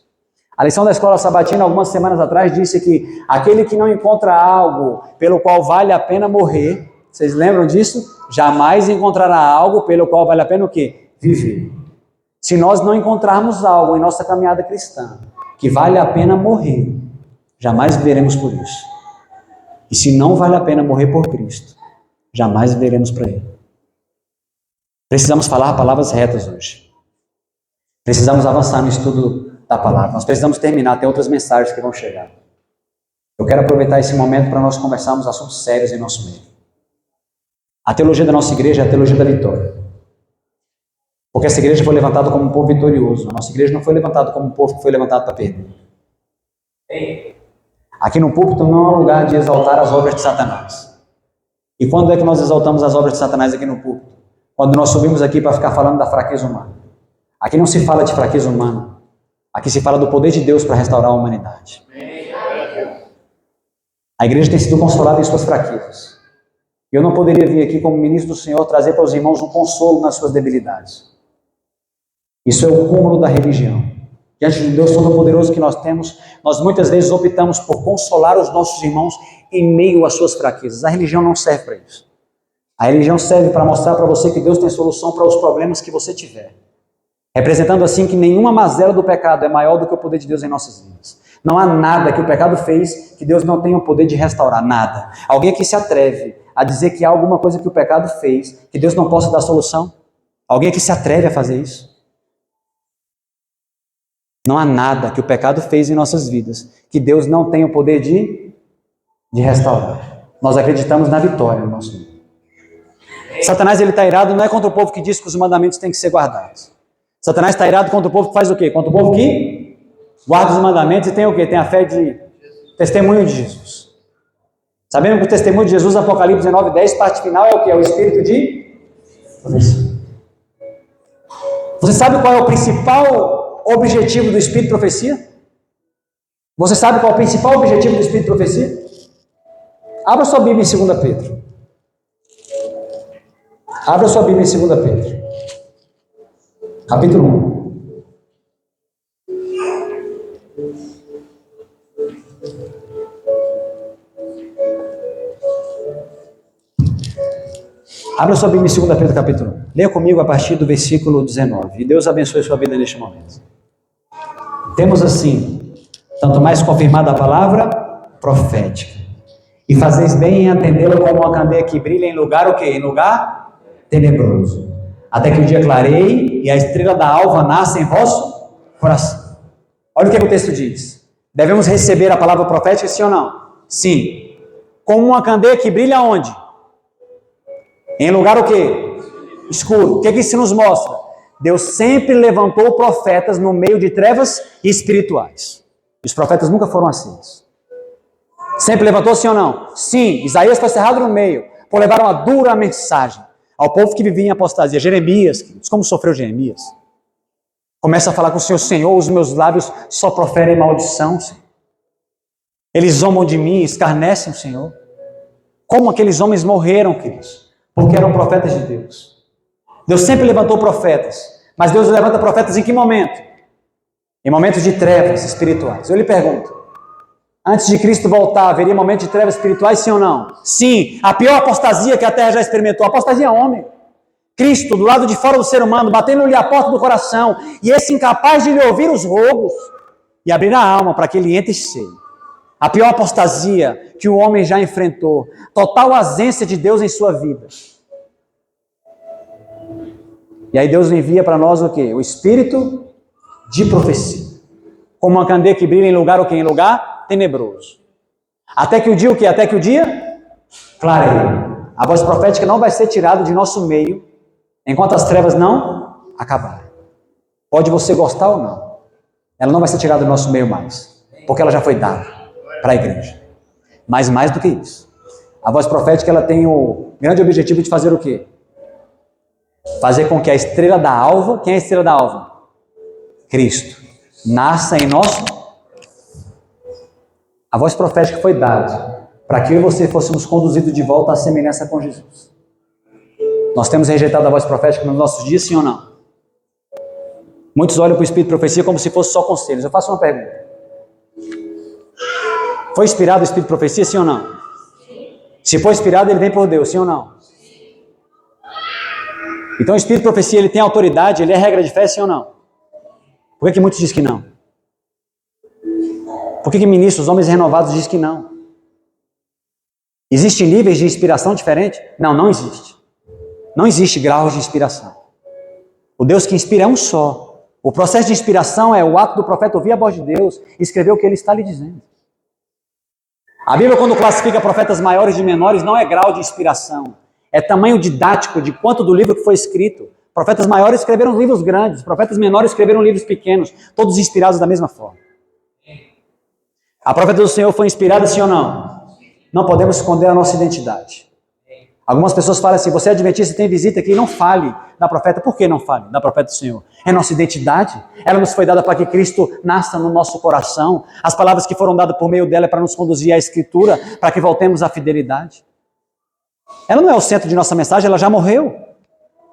A lição da escola sabatina, algumas semanas atrás, disse que aquele que não encontra algo pelo qual vale a pena morrer, vocês lembram disso? Jamais encontrará algo pelo qual vale a pena o quê? Viver. Se nós não encontrarmos algo em nossa caminhada cristã que vale a pena morrer, jamais viveremos por isso. E se não vale a pena morrer por Cristo, jamais viveremos para Ele. Precisamos falar palavras retas hoje. Precisamos avançar no estudo da palavra. Nós precisamos terminar, tem outras mensagens que vão chegar. Eu quero aproveitar esse momento para nós conversarmos assuntos sérios em nosso meio. A teologia da nossa igreja é a teologia da vitória. Porque essa igreja foi levantada como um povo vitorioso. A nossa igreja não foi levantada como um povo que foi levantado para perder. Aqui no púlpito não é um lugar de exaltar as obras de Satanás. E quando é que nós exaltamos as obras de Satanás aqui no púlpito? Quando nós subimos aqui para ficar falando da fraqueza humana. Aqui não se fala de fraqueza humana. Aqui se fala do poder de Deus para restaurar a humanidade. A igreja tem sido consolada em suas fraquezas. Eu não poderia vir aqui como ministro do Senhor trazer para os irmãos um consolo nas suas debilidades. Isso é o cúmulo da religião. Diante de Deus Todo-Poderoso que nós temos, nós muitas vezes optamos por consolar os nossos irmãos em meio às suas fraquezas. A religião não serve para isso. A religião serve para mostrar para você que Deus tem solução para os problemas que você tiver. Representando assim que nenhuma mazela do pecado é maior do que o poder de Deus em nossas vidas. Não há nada que o pecado fez que Deus não tenha o poder de restaurar, nada. Alguém aqui se atreve a dizer que há alguma coisa que o pecado fez que Deus não possa dar solução? Alguém aqui se atreve a fazer isso? Não há nada que o pecado fez em nossas vidas que Deus não tenha o poder de restaurar. Nós acreditamos na vitória no nosso mundo. Satanás, ele está irado não é contra o povo que diz que os mandamentos têm que ser guardados. Satanás está irado contra o povo que faz o quê? Contra o povo que guarda os mandamentos e tem o quê? Tem a fé de testemunho de Jesus. Sabendo que o testemunho de Jesus, Apocalipse 19:10, parte final é o quê? É o espírito de profecia. Você sabe qual é o principal objetivo do espírito de profecia? Você sabe qual é o principal objetivo do espírito de profecia? Abra sua Bíblia em 2 Pedro. Abra sua Bíblia em 2 Pedro. Capítulo 1. Abra sua Bíblia em 2 Pedro capítulo 1. Leia comigo a partir do versículo 19. E Deus abençoe sua vida neste momento. Temos assim, tanto mais confirmada a palavra profética. E fazeis bem em atendê-la como uma candeia que brilha em lugar o quê? Em lugar tenebroso. Até que o dia clareie e a estrela da alva nasça em vosso coração. Olha o que o texto diz. Devemos receber a palavra profética, sim ou não? Sim. Como uma candeia que brilha onde? Em lugar o quê? Escuro. O que isso nos mostra? Deus sempre levantou profetas no meio de trevas espirituais. Os profetas nunca foram aceitos. Sempre levantou, sim ou não? Sim. Isaías foi cerrado no meio, por levar uma dura mensagem ao povo que vivia em apostasia. Jeremias, como sofreu Jeremias? Começa a falar com o Senhor: Senhor, os meus lábios só proferem maldição, Senhor. Eles zombam de mim, escarnecem o Senhor. Como aqueles homens morreram, queridos? Porque eram profetas de Deus. Deus sempre levantou profetas, mas Deus levanta profetas em que momento? Em momentos de trevas espirituais. Eu lhe pergunto, antes de Cristo voltar, haveria momentos de trevas espirituais, sim ou não? Sim, a pior apostasia que a terra já experimentou, a apostasia é homem. Cristo, do lado de fora do ser humano, batendo-lhe a porta do coração, e esse incapaz de lhe ouvir os rogos, e abrir a alma para que ele entre e seja. A pior apostasia que o homem já enfrentou, total ausência de Deus em sua vida. E aí Deus envia para nós o quê? O espírito de profecia. Como uma candeia que brilha em lugar o quê? Em lugar tenebroso. Até que o dia o quê? Até que o dia clareie. A voz profética não vai ser tirada de nosso meio enquanto as trevas não acabarem. Pode você gostar ou não. Ela não vai ser tirada do nosso meio mais. Porque ela já foi dada para a igreja. Mas mais do que isso. A voz profética ela tem o grande objetivo de fazer o quê? Fazer com que a estrela da alva, quem é a estrela da alva? Cristo. Nasça em nosso. A voz profética foi dada para que eu e você fôssemos conduzidos de volta à semelhança com Jesus. Nós temos rejeitado a voz profética nos nossos dias, sim ou não? Muitos olham para o Espírito de profecia como se fosse só conselhos. Eu faço uma pergunta. Foi inspirado o Espírito de profecia, sim ou não? Se foi inspirado, ele vem por Deus, sim ou não? Então o Espírito de profecia, ele tem autoridade, ele é regra de fé, sim ou não? Por que muitos dizem que não? Por que ministros, homens renovados, dizem que não? Existem níveis de inspiração diferentes? Não, não existe. Não existe graus de inspiração. O Deus que inspira é um só. O processo de inspiração é o ato do profeta ouvir a voz de Deus e escrever o que ele está lhe dizendo. A Bíblia, quando classifica profetas maiores e menores, não é grau de inspiração. É tamanho didático de quanto do livro que foi escrito. Profetas maiores escreveram livros grandes, profetas menores escreveram livros pequenos, todos inspirados da mesma forma. A profeta do Senhor foi inspirada, sim ou não? Não podemos esconder a nossa identidade. Algumas pessoas falam assim: você é adventista, tem visita aqui, não fale da profeta. Por que não fale da profeta do Senhor? É nossa identidade. Ela nos foi dada para que Cristo nasça no nosso coração. As palavras que foram dadas por meio dela é para nos conduzir à Escritura, para que voltemos à fidelidade. Ela não é o centro de nossa mensagem, ela já morreu.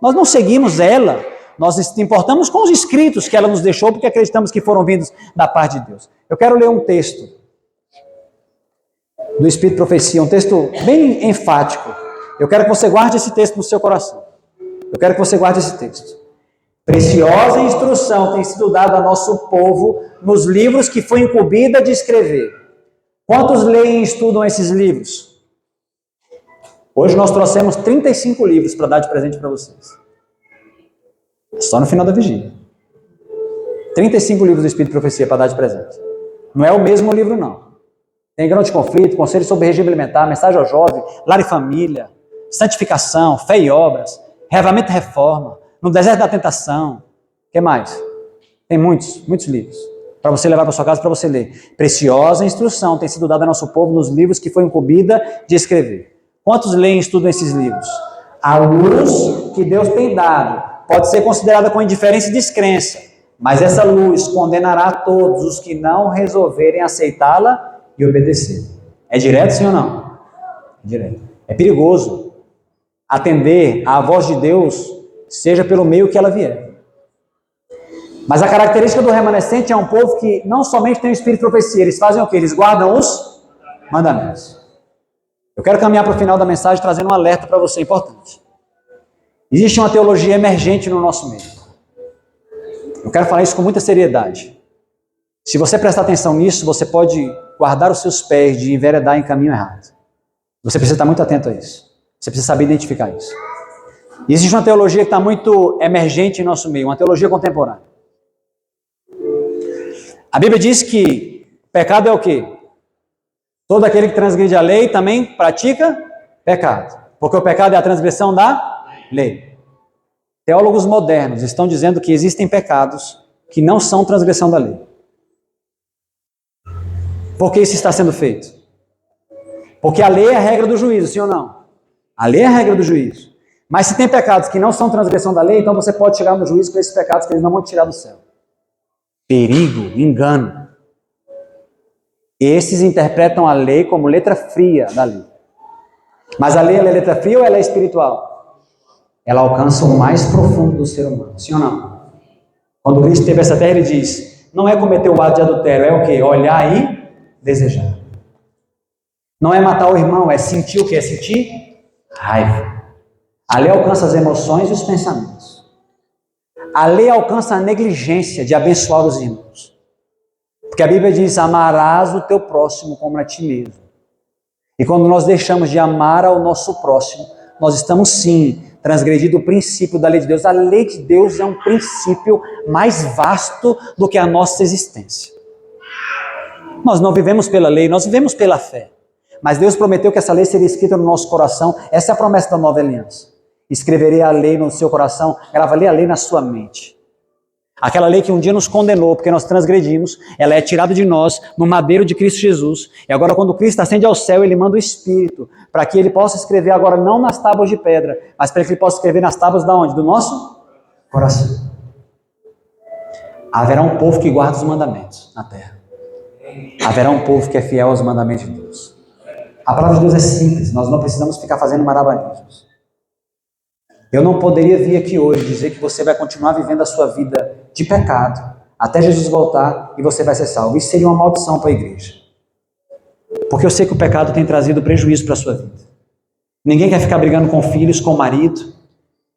Nós não seguimos ela, nós nos importamos com os escritos que ela nos deixou, porque acreditamos que foram vindos da parte de Deus. Eu quero ler um texto do Espírito de Profecia, um texto bem enfático. Eu quero que você guarde esse texto no seu coração. Eu quero que você guarde esse texto. Preciosa instrução tem sido dada a nosso povo nos livros que foi incumbida de escrever. Quantos leem e estudam esses livros? Hoje nós trouxemos 35 livros para dar de presente para vocês. Só no final da vigília. 35 livros do Espírito de Profecia para dar de presente. Não é o mesmo livro, não. Tem grande conflito, conselho sobre regime alimentar, mensagem ao jovem, lar e família, santificação, fé e obras, reavamento e reforma, no deserto da tentação. O que mais? Tem muitos livros para você levar para sua casa para você ler. Preciosa instrução tem sido dada ao nosso povo nos livros que foi incumbida de escrever. Quantos leem e estudam esses livros? A luz que Deus tem dado pode ser considerada com indiferença e descrença, mas essa luz condenará todos os que não resolverem aceitá-la e obedecer. É direto, sim ou não? É direto. É perigoso atender à voz de Deus, seja pelo meio que ela vier. Mas a característica do remanescente é um povo que não somente tem o espírito de profecia, eles fazem o quê? Eles guardam os mandamentos. Eu quero caminhar para o final da mensagem trazendo um alerta para você importante. Existe uma teologia emergente no nosso meio. Eu quero falar isso com muita seriedade. Se você prestar atenção nisso, você pode guardar os seus pés de enveredar em caminho errado. Você precisa estar muito atento a isso. Você precisa saber identificar isso. E existe uma teologia que está muito emergente em nosso meio, uma teologia contemporânea. A Bíblia diz que pecado é o quê? Todo aquele que transgride a lei também pratica pecado. Porque o pecado é a transgressão da lei. Teólogos modernos estão dizendo que existem pecados que não são transgressão da lei. Por que isso está sendo feito? Porque a lei é a regra do juízo, sim ou não? A lei é a regra do juízo. Mas se tem pecados que não são transgressão da lei, então você pode chegar no juízo com esses pecados que eles não vão tirar do céu. Perigo, engano. Esses interpretam a lei como letra fria da lei. Mas a lei, ela é letra fria ou ela é espiritual? Ela alcança o mais profundo do ser humano, sim ou não? Quando Cristo teve essa terra, ele diz, não é cometer o ato de adultério, é o quê? Olhar e desejar. Não é matar o irmão, é sentir o quê? É sentir raiva. A lei alcança as emoções e os pensamentos. A lei alcança a negligência de abençoar os irmãos. Porque a Bíblia diz, amarás o teu próximo como a ti mesmo. E quando nós deixamos de amar ao nosso próximo, nós estamos sim transgredindo o princípio da lei de Deus. A lei de Deus é um princípio mais vasto do que a nossa existência. Nós não vivemos pela lei, nós vivemos pela fé. Mas Deus prometeu que essa lei seria escrita no nosso coração. Essa é a promessa da nova aliança. Escreverei a lei no seu coração, gravarei a lei na sua mente. Aquela lei que um dia nos condenou, porque nós transgredimos, ela é tirada de nós no madeiro de Cristo Jesus. E agora quando Cristo ascende ao céu, Ele manda o Espírito, para que Ele possa escrever agora não nas tábuas de pedra, mas para que Ele possa escrever nas tábuas da onde? Do nosso coração. Haverá um povo que guarda os mandamentos na terra. Haverá um povo que é fiel aos mandamentos de Deus. A palavra de Deus é simples, nós não precisamos ficar fazendo malabarismos. Eu não poderia vir aqui hoje dizer que você vai continuar vivendo a sua vida de pecado, até Jesus voltar e você vai ser salvo. Isso seria uma maldição para a igreja. Porque eu sei que o pecado tem trazido prejuízo para a sua vida. Ninguém quer ficar brigando com filhos, com o marido.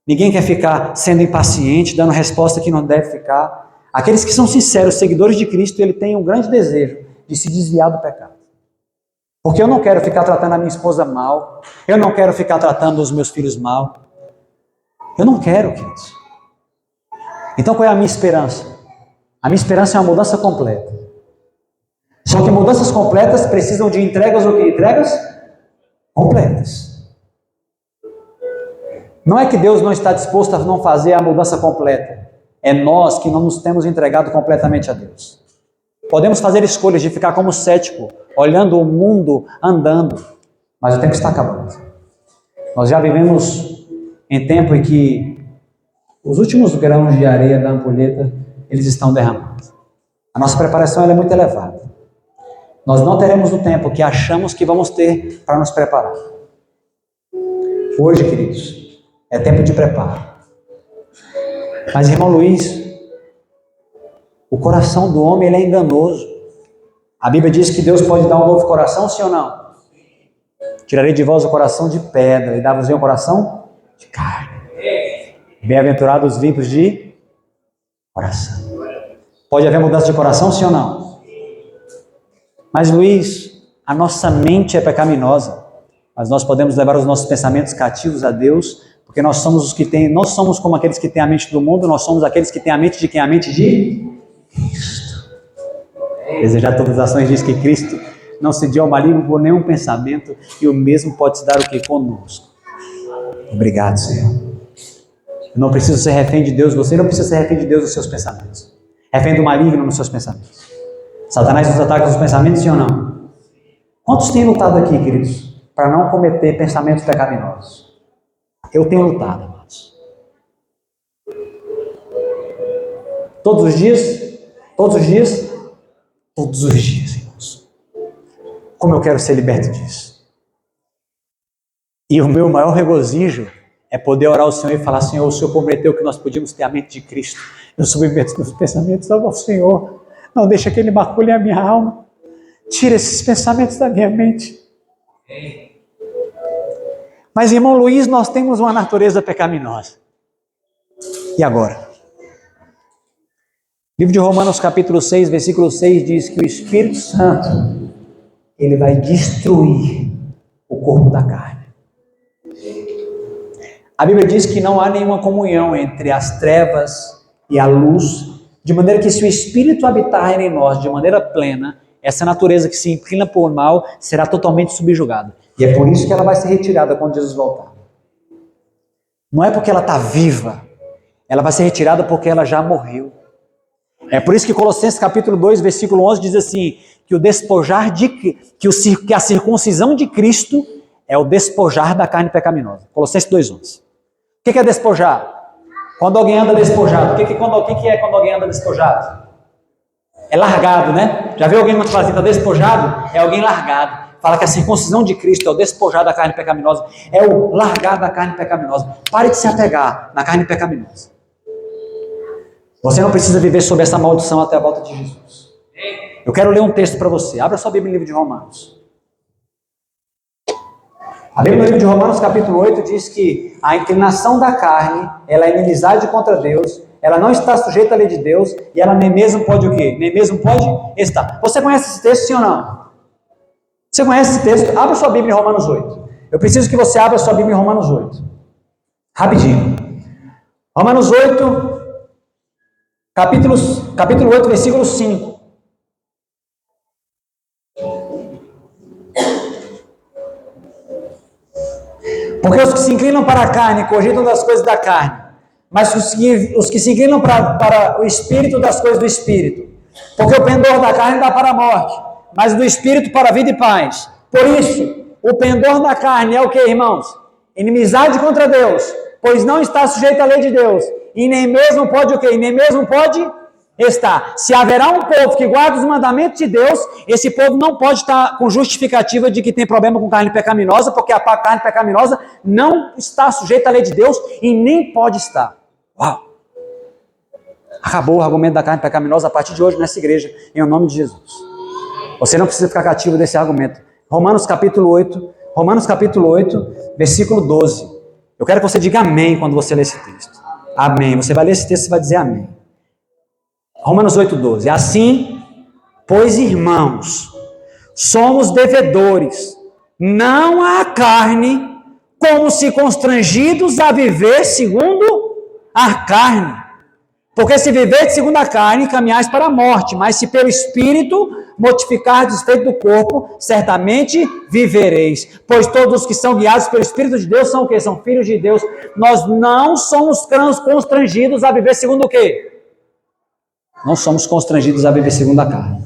Ninguém quer ficar sendo impaciente, dando resposta que não deve ficar. Aqueles que são sinceros, seguidores de Cristo, ele tem um grande desejo de se desviar do pecado. Porque eu não quero ficar tratando a minha esposa mal, eu não quero ficar tratando os meus filhos mal. Eu não quero, queridos. Então qual é a minha esperança? A minha esperança é uma mudança completa. Só que mudanças completas precisam de entregas ou que? Entregas completas. Não é que Deus não está disposto a não fazer a mudança completa. É nós que não nos temos entregado completamente a Deus. Podemos fazer escolhas de ficar como cético, olhando o mundo andando, mas o tempo está acabando. Nós já vivemos em tempo em que os últimos grãos de areia da ampulheta, eles estão derramando. A nossa preparação ela é muito elevada. Nós não teremos o tempo que achamos que vamos ter para nos preparar. Hoje, queridos, é tempo de preparo. Mas, irmão Luiz, o coração do homem ele é enganoso. A Bíblia diz que Deus pode dar um novo coração, sim ou não? Tirarei de vós o coração de pedra e dar-vos um coração de carne. Bem-aventurados os limpos de coração. Pode haver mudança de coração, sim ou não? Mas Luiz, a nossa mente é pecaminosa, mas nós podemos levar os nossos pensamentos cativos a Deus, porque nós somos os que têm, nós somos como aqueles que têm a mente do mundo, nós somos aqueles que têm a mente de quem? A mente de Cristo. Desejar todas as ações diz que Cristo não cediu ao maligno por nenhum pensamento, e o mesmo pode se dar o que? Conosco. Obrigado, Senhor. Eu não preciso ser refém de Deus, você não precisa ser refém de Deus nos seus pensamentos. Refém do maligno nos seus pensamentos. Satanás nos ataca nos pensamentos, sim ou não? Quantos têm lutado aqui, queridos, para não cometer pensamentos pecaminosos? Eu tenho lutado, amados. Todos os dias? Todos os dias? Todos os dias, irmãos. Como eu quero ser liberto disso. E o meu maior regozijo é poder orar ao Senhor e falar: Senhor, o Senhor prometeu que nós podíamos ter a mente de Cristo. Eu submeto os meus pensamentos ao Senhor. Não deixa que Ele macule a minha alma. Tira esses pensamentos da minha mente. Mas, irmão Luiz, nós temos uma natureza pecaminosa. E agora? Livro de Romanos, capítulo 6, versículo 6, diz que o Espírito Santo, ele vai destruir o corpo da carne. A Bíblia diz que não há nenhuma comunhão entre as trevas e a luz, de maneira que se o Espírito habitar em nós de maneira plena, essa natureza que se inclina por mal será totalmente subjugada. E é por isso que ela vai ser retirada quando Jesus voltar. Não é porque ela está viva, ela vai ser retirada porque ela já morreu. É por isso que Colossenses capítulo 2, versículo 11 diz assim, que o despojar que a circuncisão de Cristo é o despojar da carne pecaminosa. Colossenses 2:11. O que é despojar? Quando alguém anda despojado. O que é quando alguém anda despojado? É largado, né? Já viu alguém numa fazenda despojado? É alguém largado. Fala que a circuncisão de Cristo é o despojar da carne pecaminosa, é o largar da carne pecaminosa. Pare de se apegar na carne pecaminosa. Você não precisa viver sob essa maldição até a volta de Jesus. Eu quero ler um texto para você. Abra sua Bíblia no livro de Romanos. A Bíblia no livro de Romanos, capítulo 8, diz que a inclinação da carne, ela é inimizade contra Deus, ela não está sujeita à lei de Deus, e ela nem mesmo pode o quê? Nem mesmo pode estar. Você conhece esse texto, sim ou não? Você conhece esse texto? Abra sua Bíblia em Romanos 8. Eu preciso que você abra sua Bíblia em Romanos 8. Rapidinho. Romanos 8... Capítulo 8, versículo 5. Porque os que se inclinam para a carne cogitam das coisas da carne, mas os que se inclinam para o Espírito, das coisas do Espírito. Porque o pendor da carne dá para a morte, mas do Espírito para a vida e paz. Por isso, o pendor da carne é o que, irmãos? Inimizade contra Deus, pois não está sujeito à lei de Deus. E nem mesmo pode o quê? E nem mesmo pode estar. Se haverá um povo que guarda os mandamentos de Deus, esse povo não pode estar com justificativa de que tem problema com carne pecaminosa, porque a carne pecaminosa não está sujeita à lei de Deus e nem pode estar. Uau! Acabou o argumento da carne pecaminosa a partir de hoje nessa igreja, em nome de Jesus. Você não precisa ficar cativo desse argumento. Romanos capítulo 8, versículo 12. Eu quero que você diga amém quando você ler esse texto. Amém. Você vai ler esse texto e vai dizer amém. Romanos 8:12. Assim, pois irmãos, somos devedores, não à carne, como se constrangidos a viver segundo a carne. Porque se viver segundo a carne, caminhais para a morte, mas se pelo Espírito mortificar o desfeito do corpo, certamente vivereis. Pois todos os que são guiados pelo Espírito de Deus são o quê? São filhos de Deus. Nós não somos constrangidos a viver segundo o quê? Não somos constrangidos a viver segundo a carne.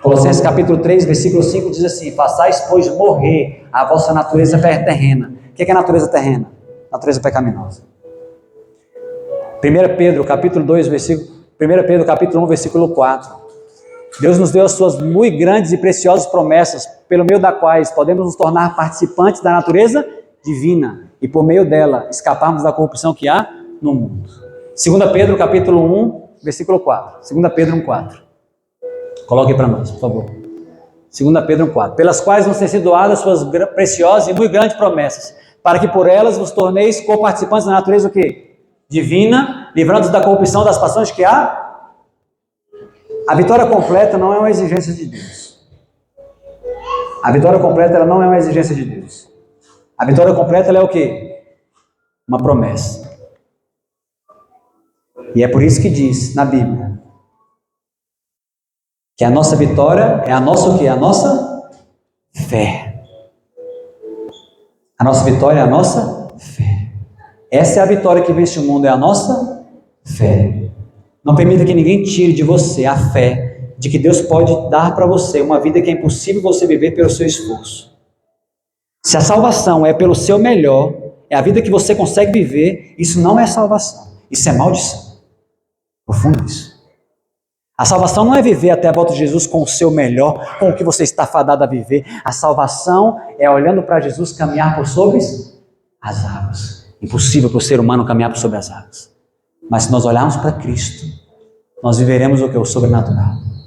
Colossenses capítulo 3, versículo 5 diz assim: façais, pois, morrer a vossa natureza terrena. O que é a natureza terrena? Natureza pecaminosa. 1 Pedro capítulo 1, versículo 4. Deus nos deu as suas muito grandes e preciosas promessas, pelo meio das quais podemos nos tornar participantes da natureza divina e por meio dela escaparmos da corrupção que há no mundo. 2 Pedro capítulo 1, versículo 4. 2 Pedro 1:4. Coloque para nós, por favor. 2 Pedro 1:4. Pelas quais nos têm sido doadas suas preciosas e muito grandes promessas, para que por elas vos torneis co-participantes da natureza o quê? Divina, livrando-os da corrupção das paixões que há. A vitória completa não é uma exigência de Deus. A vitória completa ela não é uma exigência de Deus. A vitória completa ela é o quê? Uma promessa. E é por isso que diz na Bíblia que a nossa vitória é a nossa o quê? A nossa fé. A nossa vitória é a nossa fé. Essa é a vitória que vence o mundo, é a nossa fé. Não permita que ninguém tire de você a fé de que Deus pode dar para você uma vida que é impossível você viver pelo seu esforço. Se a salvação é pelo seu melhor, é a vida que você consegue viver, isso não é salvação, isso é maldição. Profundo isso. A salvação não é viver até a volta de Jesus com o seu melhor, com o que você está fadado a viver. A salvação é olhando para Jesus caminhar por sobre as águas. Impossível para o ser humano caminhar por sobre as águas. Mas se nós olharmos para Cristo, nós viveremos o que é o sobrenatural.